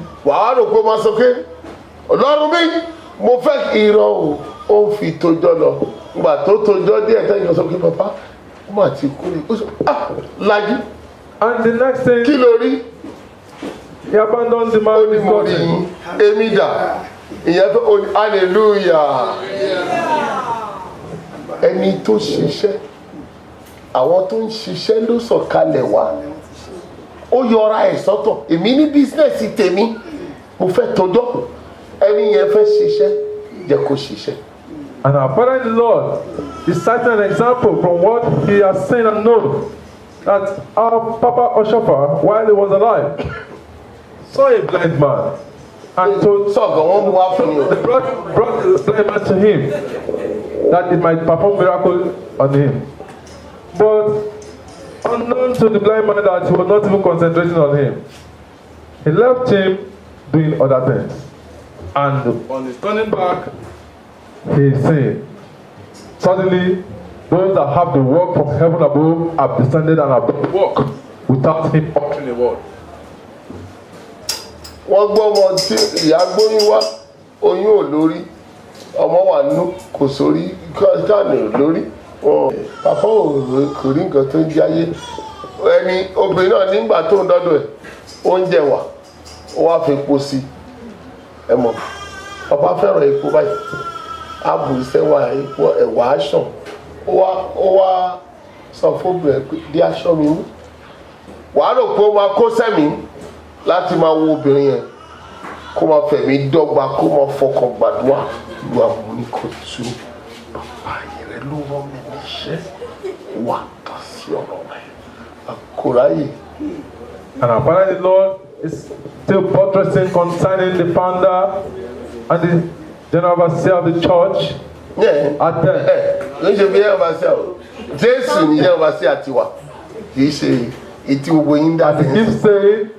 And the next thing, he abandoned the man with hallelujah. Ẹni tó ṣiṣẹ́, àwọn tó ń ṣiṣẹ́ ló sọ̀kalẹ̀ wá. Ó yọra ẹ̀ sọ́tọ̀. Èmi ní bísínẹ́sì tèmi, mo fẹ́ tọjọ́. Ẹni yẹn fẹ́ ṣiṣẹ́, jẹ́ kó ṣiṣẹ́. And our Father in the Lord is citing an example from what he has seen and known. That our Papa Oshofa, while he was alive, saw a blind man and told sọ̀gàn wọn mú wá fún mi o. they brought the blind man to him that it might perform miracle on him. But unknown to the blind man that he was not even concentrating on him, he left him doing other things. And on his turning back, he said, suddenly those that have the work from heaven above have descended and have done the work without him uttering a word. wọ́n gbọ́ ọmọ tí ìyá gbóyún wá oyún ò lórí ọmọ wà nínú kò sórí káàní ò lórí pàpà kò rí nǹkan tó ń jáyé ẹni obìnrin náà nígbà tó ń dọ́dọ̀ ẹ̀ oúnjẹ wà ó wá fi epo sí ẹ mọ̀ pàpà fẹ́ràn epo báyìí ààbò ìṣẹ́wà epo ẹ̀wà aṣọ ó wá sọ fóbìnrin pé dí aṣọ mi mú wàá rò pé ó máa kó sẹ́mi láti máa wo obìnrin yẹn kó máa fẹ̀mí dọ́gba kó máa fọkàn gbàdúrà ìlú àmúni kò tú bàbá rẹ ló rán mi níṣẹ́ wà á sí ọ̀rọ̀ rẹ̀ àkóráyè. And apparently the Lord is still buttressing concerning the founder and the general overseer of the church. ló ń ṣe bí yẹn ọba sí ọ Jésù ní yẹn ọba sí àtiwà kì í ṣe etí gbogbo yín dá. As he keeps saying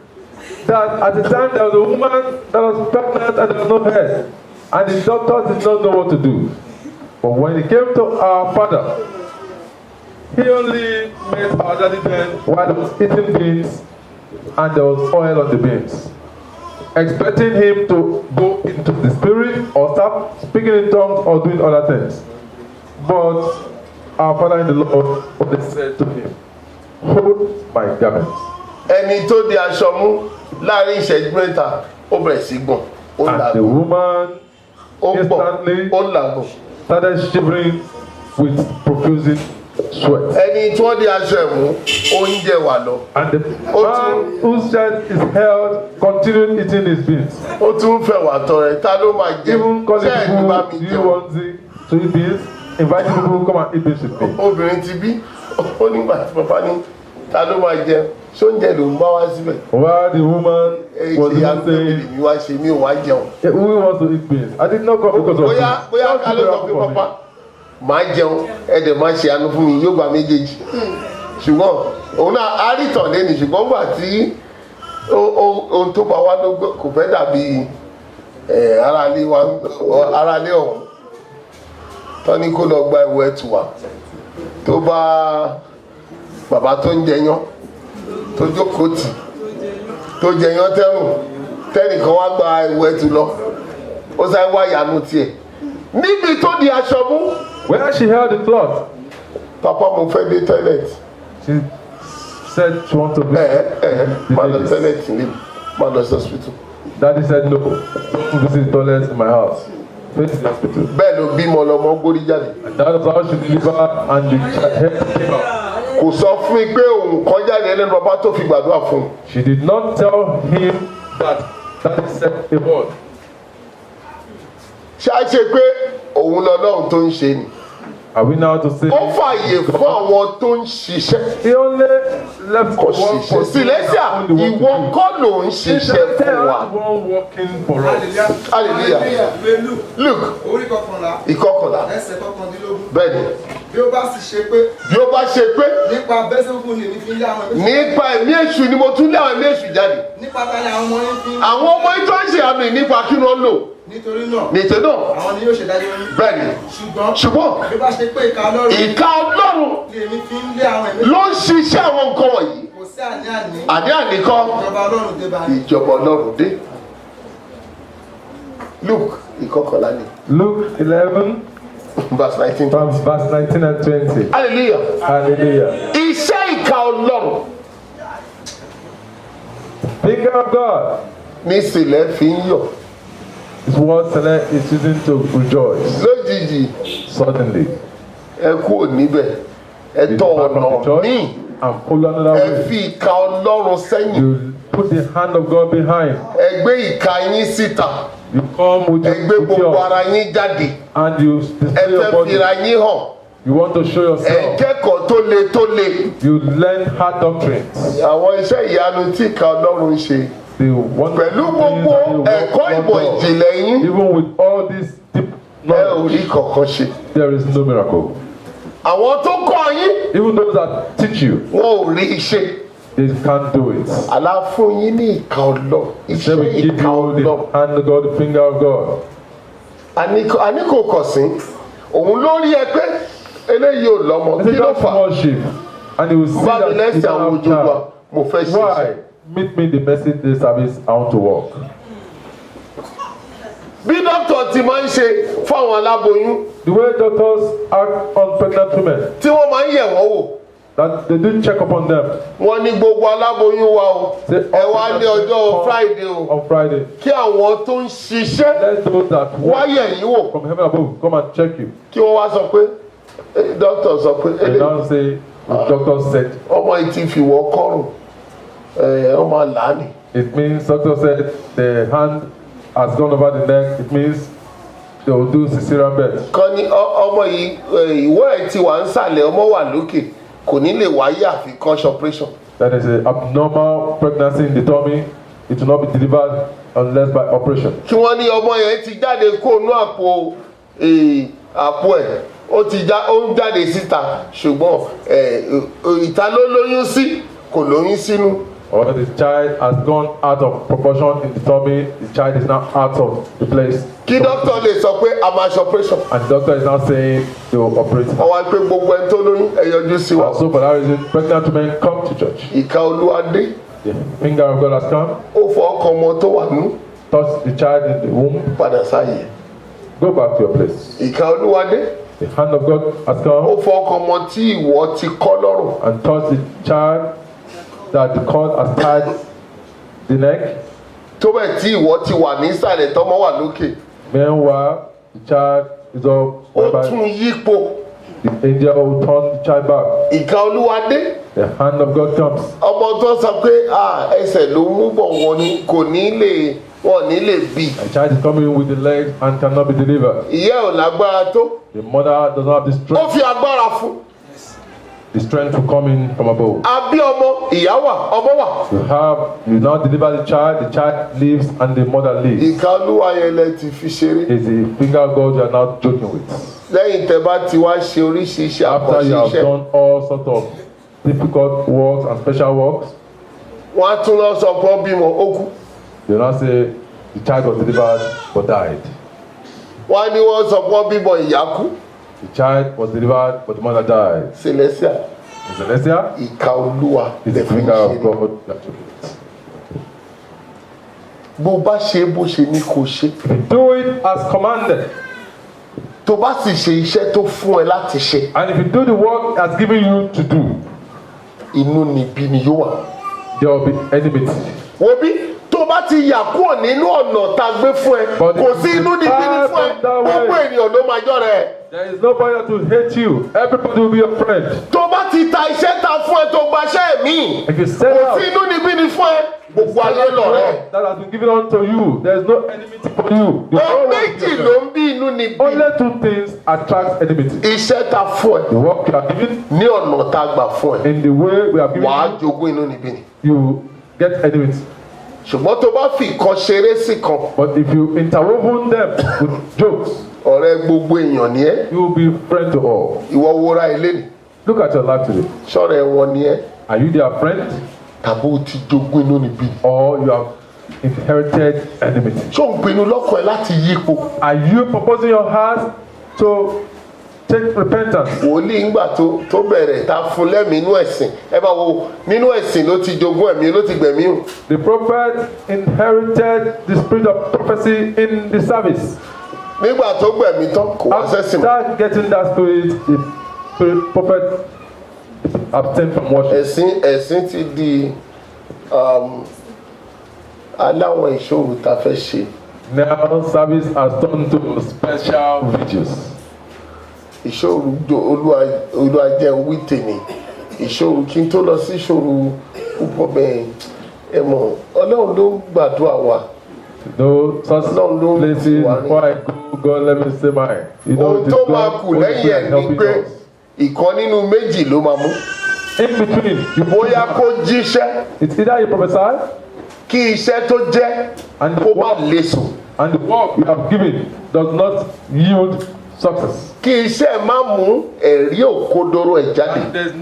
that at the time there was a woman that was pregnant and there was no head, and the doctors did not know what to do. But when it came to our father, he only met our daddy then while he was eating beans and there was oil on the beans, expecting him to go into the spirit or start speaking in tongues or doing other things. But our father in the Lord only said to him, "Hold my garment." ẹni tó di aṣọ mú láàrin ìṣẹ́jú mẹ́ta ó bẹ̀rẹ̀ sí gbọ̀n ó And the làgùn woman ó gbọ̀n instantly ó làgùn. started shivering with profusing sweat. ẹni tí wọ́n di aṣọ ẹ̀ mú oúnjẹ wà lọ. And the man whose chest is held continued eating his beans. ó tún fẹ́ wà tọrẹ ta ló máa jẹ Even calling ṣẹ́ẹ̀dì bá people, mi do you jẹun. want to eat beans? Inviting people to come and eat beans with me. obìnrin ti bí ó nígbà tí bàbá ní ta ló máa jẹ ṣóúnjẹ ló ń bá wá síbẹ̀. While the woman was èyí even àgbẹ̀bẹ̀ saying, mi wá ṣe mí ò wá jẹun. "Who wants to eat beans? I did not come because of bóyá you." Just ká ló give it sọ up pé for me. pápá màá jẹun ẹ̀dẹ̀ máa ṣe àánú fún mi yóò gba méjèèjì ṣùgbọ́n òun náà á rí tàn lẹ́nu ṣùgbọ́n gbà tí ohun tó bá wá ló kò fẹ́ dàbí aráalé ọ̀hún tán ní kó lọ gba ìwẹ̀ ẹ̀tù wá tó bá bàbá tó ń jẹyán tó jókòó tì tó jẹyán tẹ́nìkan wá gba ìwẹ̀ ẹ̀tù lọ ó sáré wá ìyanu tiẹ̀ níbi tó di aṣọ mú. Where she held the cloth, papa mo fẹ́ dé toilet. she said she wanted to visit máa lọ the toilet níbi máa lọ sí hospital. Daddy said, "No, don't visit the toilet in my house. Face the hospital." bẹ́ẹ̀ ló bímọ lọmọ gbórí jáde. And that was how she delivered and the head came out. kò sọ fún mi pé òun kọ́ jáde ẹlẹ́nu bàbá tó fi gbàdúrà fún un. She did not tell him that Daddy said a word. ṣáà ṣe pé òun lọ́lọ́run tó ń ṣe ni. Are we now to say? ó fààyè fún àwọn tó ń ṣiṣẹ́. He only left kò the work for ṣiṣẹ́ sílẹ́síà ìwọ kọ́ ló ń ṣiṣẹ́ fún wa. the one working for us. hallelujah. Luke orí kọkànlá ìkọkànlá ẹsẹ̀ kọkàndínlógún. bẹ́ẹ̀ ni bí ó bá sì ṣe pé bí ó bá ṣe pé nípa bẹ́sẹ̀kù ni èmi fi ń lé àwọn ẹ̀mí. nípa ẹ̀mí èṣù ni mo tún lé àwọn ẹ̀mí èṣù jáde. nípa tani àwọn ọmọ yín fi ń. àwọn ọmọ ìjọ ń ṣe àmì nípa kí wọ́n lò nítorí náà nìtẹ́ náà àwọn ni yóò ṣe dájọ́ yín. bẹ́ẹ̀ ni ṣùgbọ́n bí ó bá ṣe pé ìka ọlọ́run ìka ọlọ́run ni èmi fi ń lé àwọn ẹ̀mí. ló ń ṣiṣẹ́ àwọn nǹkan wọ̀nyí. kò sí àní-àní. àní kọ́ ìjọba ọlọ́run dé báyìí. ìjọba ọlọ́run dé. Luke ìkọkànlá ni Luke 11, verse 19. from verse 19 and 20. hallelujah. Hallelujah. iṣẹ́ ìka ọlọ́run Finger of God ní ìsìlẹ̀ fi ń yọ̀ is what Select is using to rejoice. lójijì Suddenly, ẹ kúrò níbẹ̀ ẹ you tọ̀ depart from the ọ̀nà church míì and follow another ẹ way. fi ìka ọlọ́run sẹ́yìn You put the hand of God behind. ẹ gbé ìka yín síta You come with ẹ gbé with gbogbo your ara yín jáde and you ẹ display your fẹ́ body. fira yín hàn You want to show ẹ yourself. kẹ́kọ̀ọ́ tó le. You learn hard doctrines. àwọn iṣẹ́ ìyanu tí ìka ọlọ́run ń ṣe The the one pẹ̀lú gbogbo ẹ̀kọ́ ìmọ̀ ìjìnlẹ̀ yín even with all this deep ẹ ò knowledge, rí kankan ṣe. there is no miracle. àwọn tó kọ́ yín Even those that teach you, wọn ò rí iṣẹ́. they can't do it. àlàfo yín ní ìka ọlọ́ Instead we iṣẹ́ give ìka you ọlọ́. the hand of God, the finger of God. àní kò kọ̀ sí òun ló rí ẹ pé eléyìí ò lọ́mọ He kí said, ló just fà. worship. And he will see bá mi that you lẹ́sìn àwọn don't have òjò wa child. mo fẹ́ ṣe Why? iṣẹ́. Meet me the message day service. I want to walk. bí dókítà ti máa ń ṣe fáwọn aláboyún The way doctors act on pregnant women, tí wọ́n máa ń yẹ̀ wọ́n wò that they do check upon them. wọ́n ní gbogbo aláboyún wa o Say, ẹ wá ní ọjọ́ Friday o On Friday, kí àwọn tó ń ṣiṣẹ́ let those that wá work yẹ̀ yín wò from heaven above come and check you. kí wọ́n wá sọ pé dókítà sọ pé They now say, the doctor said, ọmọ yìí ti fi wọ́ kọ́rùn ọmọ àlàní. it means, doctor said, the hand has gone over the neck. It means they will do cesarean birth. kan ní ọmọ yìí ìwọ ẹ̀ ti wà ń sàlẹ̀ ọmọ wà lókè kò ní lè wáyé àfi kọ́ṣ operation. That is an abnormal pregnancy in the tummy. It will not be delivered unless by operation. kí wọ́n ní ọmọ yẹn ti jáde kó nú àpò ẹ̀ ó ń jáde síta ṣùgbọ́n ìta ló lóyún sí kò lóyún sínú. Or the child has gone out of proportion in the tummy. The child is now out of the place. kí dókítà lè sọ pé a máa ṣe operation. And the doctor is now saying they will operate. wọ́n wá pé gbogbo ẹni tó lóyún ẹ yọjú sí wa. And so for that reason, pregnant women come to church. ìka Olúwa dé The finger of God has come. ó fọ ọkàn ọmọ tó wà nú Touch the child in the womb. padà sáyé. Go back to your place. ìka Olúwa dé The hand of God has ó come fọ ọkàn ọmọ tí ìwọ ti kọ́ lọ́rùn. and touch the child that the cord has tied the neck. tó bẹ̀ tí ìwọ ti wà nísàlẹ̀ tọ́mọ wà lókè. Meanwhile, the child is up. ó Whereby tún yípo. the angel will turn the child back. ìka Olúwa dé The hand of God comes. ọmọ tó sọ pé ẹsẹ̀ ló mú bọ̀ wọn ni kò ní lè wọn ní lè bì. A child is coming with the legs and cannot be delivered. ìyá ò lágbára tó The mother does not have the ó strength. fi agbára fún. The strength to come in from above. àbí ọmọ ìyá wà ọmọ wà. You now deliver the child lives, and the mother lives. ìka Olúwa yẹn lẹ ti fi ṣeré. It's the finger of God you are now joking with. lẹ́yìn tẹ́ bá ti wá ṣe oríṣiríṣi After you àkànṣe have iṣẹ́ done all sorts of difficult works and special works, wọ́n á tún lọ sọ pé wọ́n bímọ ó kú. they now say the child was delivered but died. wọ́n á ní wọ́n sọ pé wọ́n bímọ ìyá kú. The child was delivered but the mother died. Celestia In Celestia, ìka Olúwa it's lẹ the fi finger ṣeré. of God you are joking with. bó bá ṣe bó ṣe ní kó ṣe. Do it as commanded. tó bá sì ṣe iṣẹ́ tó fún ẹ láti ṣe. And if you do the work as given you to do, inú níbí ni yóò wà. there will be enmity. wo bí tó bá ti yà kúrò nínú ọ̀nà tá a gbé fún ẹ But kò sí inú níbí ni fún ẹ if you gbogbo ènìyàn ló máa jọ rẹ. There is nobody that will hate you. Everybody will be your friend. tó bá ti ta iṣẹ́ ta fún ẹ tó gbaṣẹ́ mi If you sell kò out sí inú níbí ni fún ẹ gbogbo ayé lọ rẹ. that has been given unto you, there is no enmity for you. The whole ohun world will be méjì your ló friend. ń bí inú níbí. Only two things attract enmity. iṣẹ́ ta fún ẹ The work you are given, ní ọ̀nà tá a gbà fún ẹ in the way we are giving wàá jogún inú níbí ni. you get enmity. ṣùgbọ́n tó bá fi kan ṣeré sí kan But if you interwoven them with jokes, ọ̀rẹ́ gbogbo èèyàn ni ẹ́. you will be friend to all. ìwọ wora ilé ni Look at your life today. ṣọ́ọ̀rẹ́ wọn ni ẹ́ Are you their friend tàbí o ti jogún inú níbí. or you have inherited enmity? ṣó ń pinnu lọ́kàn ẹ láti yípo. Are you proposing your heart to take repentance? wòlíì ńgbà tó bẹ̀rẹ̀ ta fún lẹ́mìí inú ẹ̀sìn ẹ bá wo nínú ẹ̀sìn ló ti jogún ẹ̀mí ló ti gbẹ̀mí o. The prophet inherited the spirit of prophecy in the service. nígbà tó gbẹ̀mí tán kò wá sẹ́sìn mọ́. After getting that spirit, the prophet abstained from worship. ẹ̀sìn ti di aláwọn ìṣòro ta fẹ́ ṣe. Now service has turned to special vigils. ìṣòro olúwa jẹ́ wí tèmi ìṣòro kí n tó lọ sí ìṣòro púpọ̀ bẹ́ẹ̀ ẹ mọ̀ ọlọ́run ló ń gbàdúrà wa. No such places before I go, God let me say mine. You know, ohun it is tó máa God kù who is lẹ́yìn ẹ̀ ni helping pé us. ìkan nínú méjì ló máa mú. In between, bóyá kó jíṣẹ́ it's either you prophesy kí iṣẹ́ tó jẹ́ And the kó má work- léso. And the work you have given does not yield success. Kí iṣẹ́ má mú ẹ̀rí òkodoro ẹ̀ jáde. And there's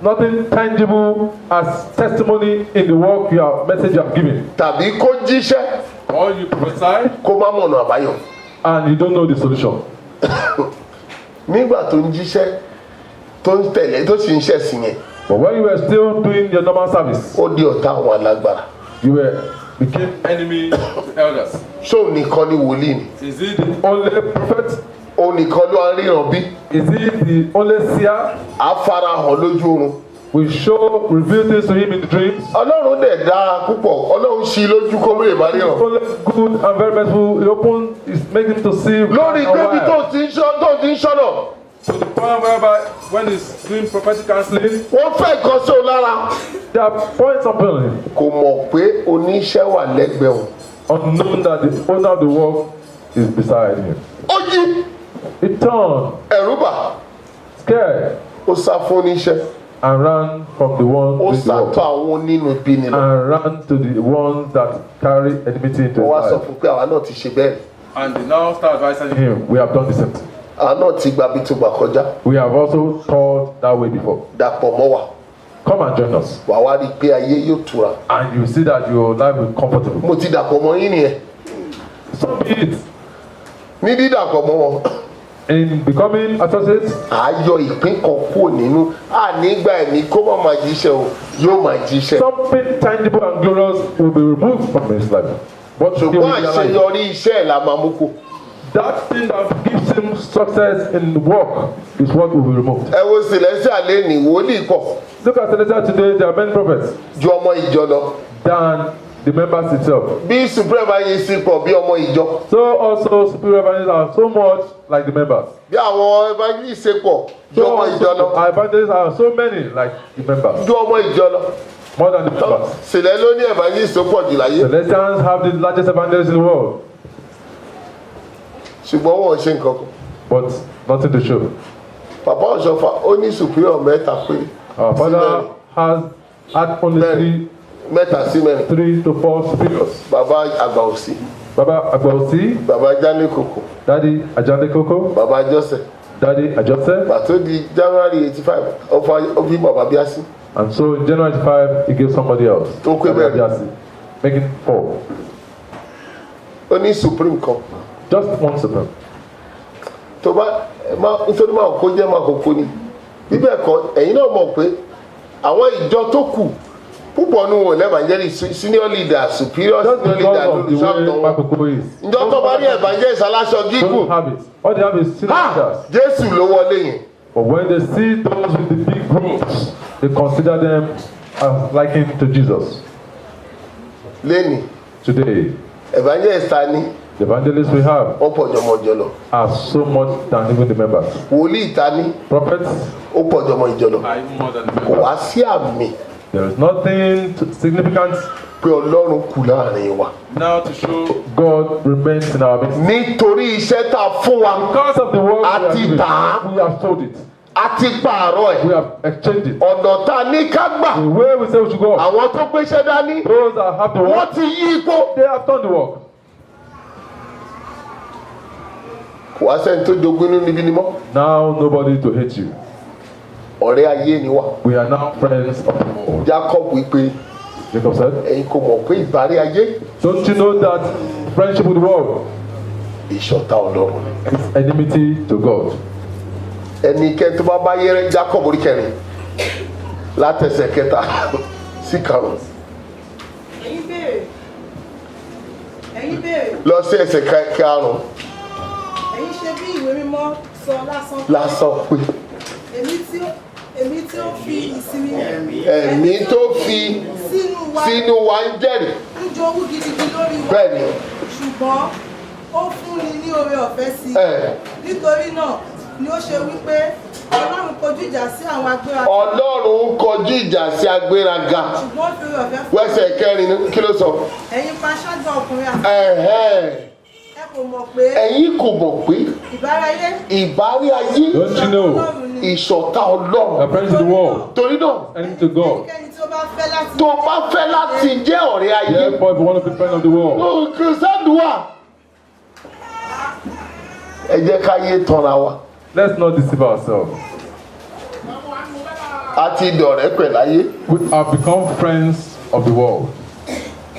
nothing tangible as testimony in the work message you have given. Tàbí kó jíṣẹ́ Or you prophesy kó má mọ̀nà àbáyọ. and you don't know the solution. Nígbà tó ń jíṣẹ́ tó ń tẹ̀lé tó sì ń ṣẹ̀sìn yẹn, But when you were still doing your normal service, ó di ọ̀tá àwọn alágbára. you became enemy to elders. Ṣó nìkan ni wòlíì ni? Is he the only prophet? Ó nìkan ló ń ríran bí? Is he the only seer? Á farahàn lójú oorun. We reveal things to him in the dreams. Ọlọ́run dẹ̀ dáa púpọ̀. Ọlọ́run ṣí lójú kó lè má ríran. Only good and very merciful. He makes him to see. Lórí and pé bí wide. tó ti ń ṣọ́nà, To the point whereby when he's doing prophetic counseling, wọ́n fẹ́ kan sí òun lára. there are points upon him, Kò mọ̀ pé oníṣẹ́ wà lẹ́gbẹ̀ẹ́ òun. unknown that the owner of the work is beside him. Ó jí He turned, ẹ̀rù bà, scared, ó sá fún oníṣẹ́, and ran from the one ó doing the sàtọ̀ work, àwọn onínú bí ni lọ. and ran to the ones that carry enmity into Wọ́n wá his sọ life. fún pé àwa náà ti ṣe bẹ́ẹ̀. And they now start advising him, we have done the same thing. Àwa náà ti gba bí tó gbà kọjá. We have also thought that way before. Dàpọ̀ mọ́ wa. Come and join us, Wà wá rí i pé ayé yóò tura. and you see that your life will be comfortable. Mo ti dàpọ̀ mọ́ yín nìyẹn. So be it. Ní dídàpọ̀ mọ́ wọn, In becoming associates, à á yọ ìpín kan kúrò nínú. Ànígbà ẹ̀mí kó má máa jíṣẹ́ o, yóò máa jíṣẹ́. something tangible and glorious will be removed from his life. But he will Ṣùgbọ́n be alive. àṣeyọrí iṣẹ́ ẹ̀ la máa mú kù. That thing that gives him success in work is what will be removed. Ẹ wo Celestial lẹ́nìí, wòlíì pọ̀ Look at Celestial today, there are many prophets ju ọmọ ìjọ lọ. than the members itself. Bí Supreme ayé sí pọ̀ bí ọmọ ìjọ. So also superior evangelists are so much like the members. Bí àwọn evangelist ṣe pọ̀ ju So ọmọ ìjọ lọ. also, our evangelists are so many like the members, Ju ọmọ ìjọ lọ. more than the members. Sílẹ̀ ló ní evangelist tó pọ̀ jù láyé. Celestians have the largest evangelists in the world, Ṣùgbọ́n wọn ò ṣe nǹkan kan. but nothing to show. Papa Ọ̀ṣọ́fà ó ní superior mẹ́ta pé Our father has had only mẹ́ta sí mẹ́rin. 3 to 4 superiors. Bàbá àgbà òsì, Baba Agbosi, bàbá Jáné Kòkò, Daddy Ajande Koko, bàbá Jọ́sẹ̀. Daddy Ajose, Pàtó di January 85 ó bí bàbá Bíásí. and so in January 5 he gave somebody else. Tó pé Daddy bẹ́ẹ̀. Ajasi, making 4. Ó ní supreme kan. Just one supreme. Tó bá nítorí máa kó jẹ́ máa kókó ni. Bíbẹ̀ kọ́ ẹ̀yin náà mọ̀ pé àwọn ìjọ tó kù púpọ̀ nù wọn evangelist senior leader superior Just senior because leader of the lolùṣàtọ̀ way wọn. Makoko is. Ǹjọ́ tó bá rí evangelist aláṣọ Don't gígùn. have it. All they have is senior Ha! leaders. Jésù ló wọlé yẹn. But when they see those with the big groups, they consider them as likened to Jesus. Lẹ́nì Today, evangelist ta ní the evangelists we have wọ́n pọ̀ jọmọ ìjọ lọ. are so much than even the members. Wòlíì ta ní Prophets ó pọ̀ jọmọ ìjọ lọ. are even more than the Kò members. wá sí àmì There is nothing significant pé Ọlọ́run kù láàrin wa. now to show God remains in our midst. Nítorí iṣẹ́ tá a fún wa, Because of the work we have Àti given, tà á. we have sold it. a ti pààrọ̀ ẹ̀. We have exchanged it. Ọ̀nà tá a ní ká gbà, The way we say we should go, àwọn tó gbéṣẹ́ dání, those that have the wọ́n work, ti yí ipò. they have done the work. Kò wá sẹ́ni tó jogún inú níbí ni mọ́. Now nobody to hate you. Ọ̀rẹ́ ayé ni wá. We are now friends of the world. Jacob wípé Jacob said, ẹ̀yin kò mọ̀ pé ìbárí ayé don't you know that friendship with the world ìṣọ̀tá Ọlọ́run ni. is enmity to God? Ẹnikẹ́ni tó bá bá yẹ́rẹ́ Jacob orí kẹrin látẹsẹ̀ kẹta sí karùn-ún ẹ̀yin béèrè lọ sí ẹsẹ̀ karùn-ún ẹ̀yin ṣe bí ìwé mímọ́ sọ lásán lásán pé èmi tí ó fi ìsinmi ẹ̀mí tó fi sínú wa ń jẹ́rìí. ń jowú gidigidi lórí wa Bẹ́ẹ̀ ni. ṣùgbọ́n ó fúnni ní oore ọ̀fẹ́ sí Ẹ̀. nítorí náà ni ó ṣe wípé Ọlọ́run kojú ìjà sí àwọn agbéraga Ọlọ́run kọjú ìjà sí agbéraga. ṣùgbọ́n ó fi oore ọ̀fẹ́ fún Wẹ́sẹ̀ kẹrin kí ló sọ? ẹ̀yin panṣágà ọkùnrin àti Ẹ̀hẹ́n. ẹ kò mọ̀ pé Ẹ̀yin kò mọ̀ pé ìbárayé ìbárí ayé Don't you know Ọlọ́run ni ìṣọ̀tá You are Ọlọ́run. friends with the world, Torí náà, enemy to God. ẹnikẹ́ni tí ó bá fẹ́ láti. tó bá fẹ́ láti jẹ́ ọ̀rẹ́ ayé, Therefore, if you want to be friend of the world, kìrìsìtẹ́nì wà. Ẹ jẹ́ ká yé tanra wa. let's not deceive ourselves. A ti dọ̀rẹ́ pẹ̀láyé, We have become friends of the world,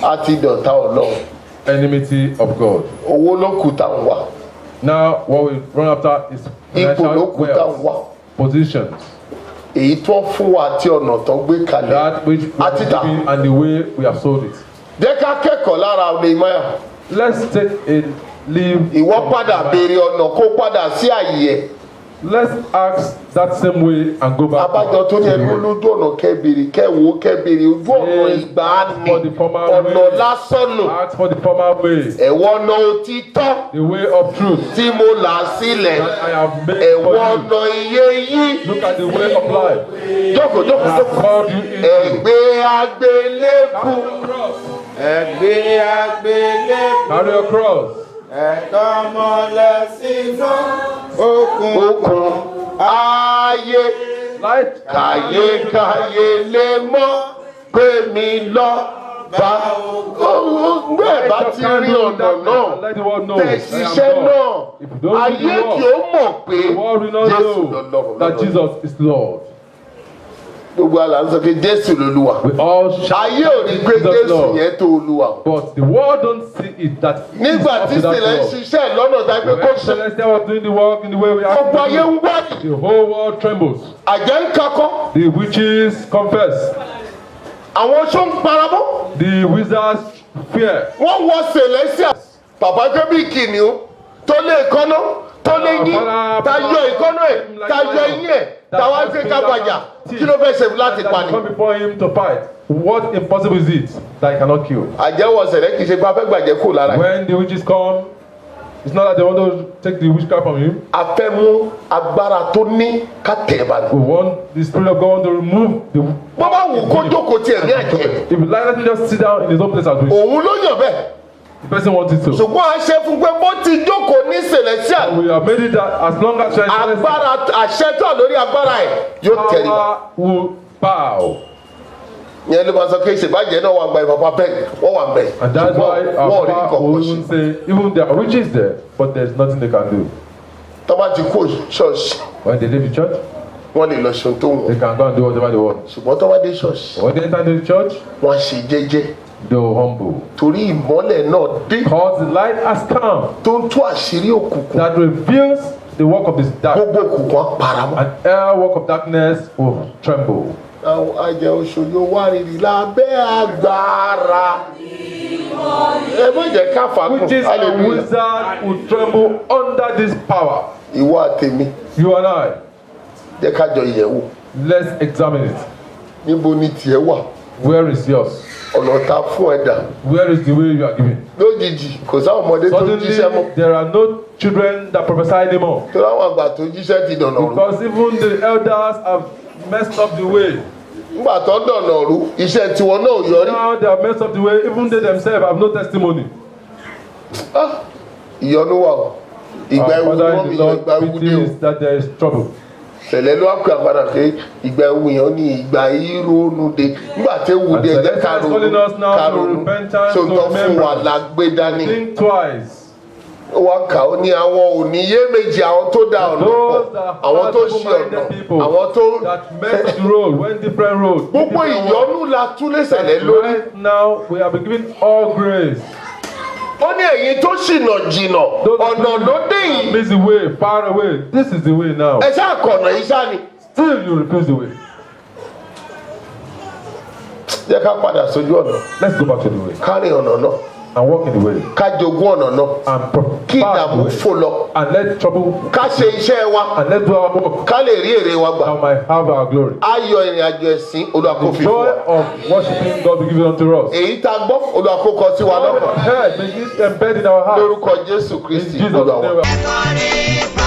a ti dọ̀tá Ọlọ́run. enmity of God. Owó ló kù tá à ń wá. Now, what we run after is Ipò ló financial kù tá à ń wá. wealth, positions, Èyí tó fún wa àti ọ̀nà tó gbé kalẹ̀. that which we have Àti tà. given and the way we have sold it. Jẹ́ ká kẹ́kọ̀ọ́ lára Nehemiah. Let's take a leave. Ìwọ from padà the béèrè ọ̀nà kó padà sí àyè ẹ̀. Let's ask that same way and go back. Abájọ tó ní to the ẹnu way. lójú ọ̀nà kẹ́bìrì kẹ́wò kẹ́bìrì ojú ọ̀nà Yes, ìgbàanì for the former ọ̀nà way. lásán nù. Ask for the former way, Ẹ̀wọ̀n ọ̀nà òtítọ́ the way of truth tí mo là sílẹ̀. that I have made Ẹ̀wọ̀n for you. ọ̀nà iye yìí. Look at the way of life. Jókòó jókòó I have jókòó. called you into. Ẹ̀gbẹ́ agbélébù. Ẹgbẹ́ agbélébùú. Carry your cross. Ẹ̀tọ́ mọ́lẹ̀ sínú òkun. Okùn ayé. Light. Kàyékàyé lè mọ́ pé mi lọ bá. Bẹ́ẹ̀ bá ti rí ọ̀nà náà. Let the world know Tẹ̀ that I ṣiṣẹ́ am God. náà. If you don't do Ayé the kì work, ó mọ̀ pé the world will not Jésù know lọ́lọ́run that lọ́lọ́run. Jesus is Lord. Gbogbo àlà ń sọ pé Jésù lolúwa. We all shout Ayé ò ní pé Jesus Jésù Lord. yẹn tó olúwa. But the world don't see it that he is Nígbà up tí to that Sílẹ̀ ń Lord. ṣiṣẹ́ lọ́nà tàbí kó When ṣe. Celestial was doing the work in the way we have Gbogbo ayé to ń do, wádìí. the whole world trembles. Àjẹ́ ń kakọ́. The witches confess. Àwọn tó ń paramọ́. The wizards fear. Wọ́n wọ Celestial. Bàbá gbé bí kìnìún tó lé ìkọ́nà tó lé yín. Ta yọ ìkọ́nà ẹ̀, ta yọ eyín ẹ̀, ta wá gbé kábàjà. Kí ló fẹ́ ṣe láti That pa you ni? come before him to fight. What impossible is it that he cannot kill? Àjẹ́ wọ Sẹ̀lẹ̀ kì í ṣe pé a fẹ́ gbàjẹ́ kù lára ẹ̀. When the witches come, it's not that they want to take the witchcraft from him. A fẹ́ mú agbára tó ní ká tẹ̀ ẹ̀ bá We ní. want the spirit of God to remove the. Bó bá wù kó jókòó tiẹ̀ ní àjẹ́. If you like, let him just sit down in his own place and do it. Òun ló yàn bẹ́ẹ̀. The person wants it to. Ṣùgbọ́n a ṣe fún pé bó ti jókòó ní Celestial. We have made it that as long as you are Agbára àṣẹ tó wà lórí agbára ẹ̀ yóò tẹ̀lé wa. power will bow. Yẹn ló máa sọ pé ìṣèbàjẹ́ náà wà gba ìpapà bẹ́ẹ̀ wọ́n wà bẹ́ẹ̀. And that's why Wọ́n our ò rí power kọ̀ọ̀kan will ṣe. even say, even there are witches there, but there's nothing they can do. Tó bá ti kó ṣọ́ọ̀ṣì, When they leave the church, wọ́n lè lọ ṣe ohun tó wù they wọ́n. can go and do whatever they want. Ṣùgbọ́n tó bá dé ṣọ́ọ̀ṣì, When they enter into the church, wọ́n á ṣe jẹ́jẹ́. they will humble. Torí ìmọ́lẹ̀ náà dé Because the light has come tó ń tú àṣírí òkùnkùn. that reveals the work of this dark. Gbogbo òkùnkùn á paramọ́. And every work of darkness will tremble. Àwọn àjẹ́ òṣòyò wá rírì lábẹ́ agbára. Ẹ má jẹ́ ká fàákùn. Witches and Hallelujah. wizards will tremble under this power. Ìwọ àtèmi, You and I, jẹ́ ká jọ ìyẹ̀wò. let's examine it. Níbo ni tiẹ̀ wà? Where is yours? Ọ̀nà ta fún ẹ̀dá. Where is the way you are giving? Lójijì, kò sáwọn ọmọdé tó ń jíṣẹ́ mọ́. Suddenly, there are no children that prophesy anymore. Torí àwọn àgbà tó jíṣẹ́ ti dọ̀nà rú. Because even the elders have messed up the way. Nígbà tó dọ̀nà rú, iṣẹ́ tiwọn náà ò yọrí. Now they have messed up the way. Even they themselves have no testimony. Ìyọnu wà o. Ìgbà Our ewu Father wọ́n in mi the yọ Lord ìgbà ewu dé o. pities that there is trouble. Sẹ̀lẹ̀ ló wá pè àpàdà pé ìgbà ewu yẹn ó ní ìgbà ìrónú de. Nígbà tí ewu dé ẹ̀jẹ̀ ká And Celestial is calling us now to ronú. repentance, So to tán fún wa remembrance. la gbé dání. Think twice. Ó wá kà ó ní àwọn òníyé méjì àwọn tó dá ọ̀nà pọ̀. Those that Àwọn tó are ṣe ọ̀nà. double-minded people Àwọn tó. that mess the road, went different roads. Gbogbo ìyọnu la túlé sẹ̀lẹ̀ lórí. Right now, we have been given all grace. Ó ní ẹ̀yin tó ṣìnà jìnà ọ̀nà ló dé yìí. Miss the way, far away. This is the way now. Ẹ ṣáà kọ̀nà yìí ṣáà ni. Still, you refuse the way. Jẹ́ ká padà sójú ọ̀nà. Let's go back to the way Ká rìn ọ̀nà náà. and walk in the way Ká jogún ọ̀nà náà. and Kí pass ìdààmú the way. fò lọ. And let trouble Ká ṣe iṣẹ́ wa. and let's do our work Ká lè rí èrè wa gbà. and might have our glory. Ayọ̀ ìrìn àjò ẹ̀sìn Olúwa kó The fi fún joy wa. of worshiping God be given unto us. Èyí tá a gbọ́ Olúwa kó kọ sí wa All lọ́kàn. head may it embed in our heart. Lórúkọ Jésù In Kristi Jesus' Olúwa wa. name. Ẹ̀kọ́ rí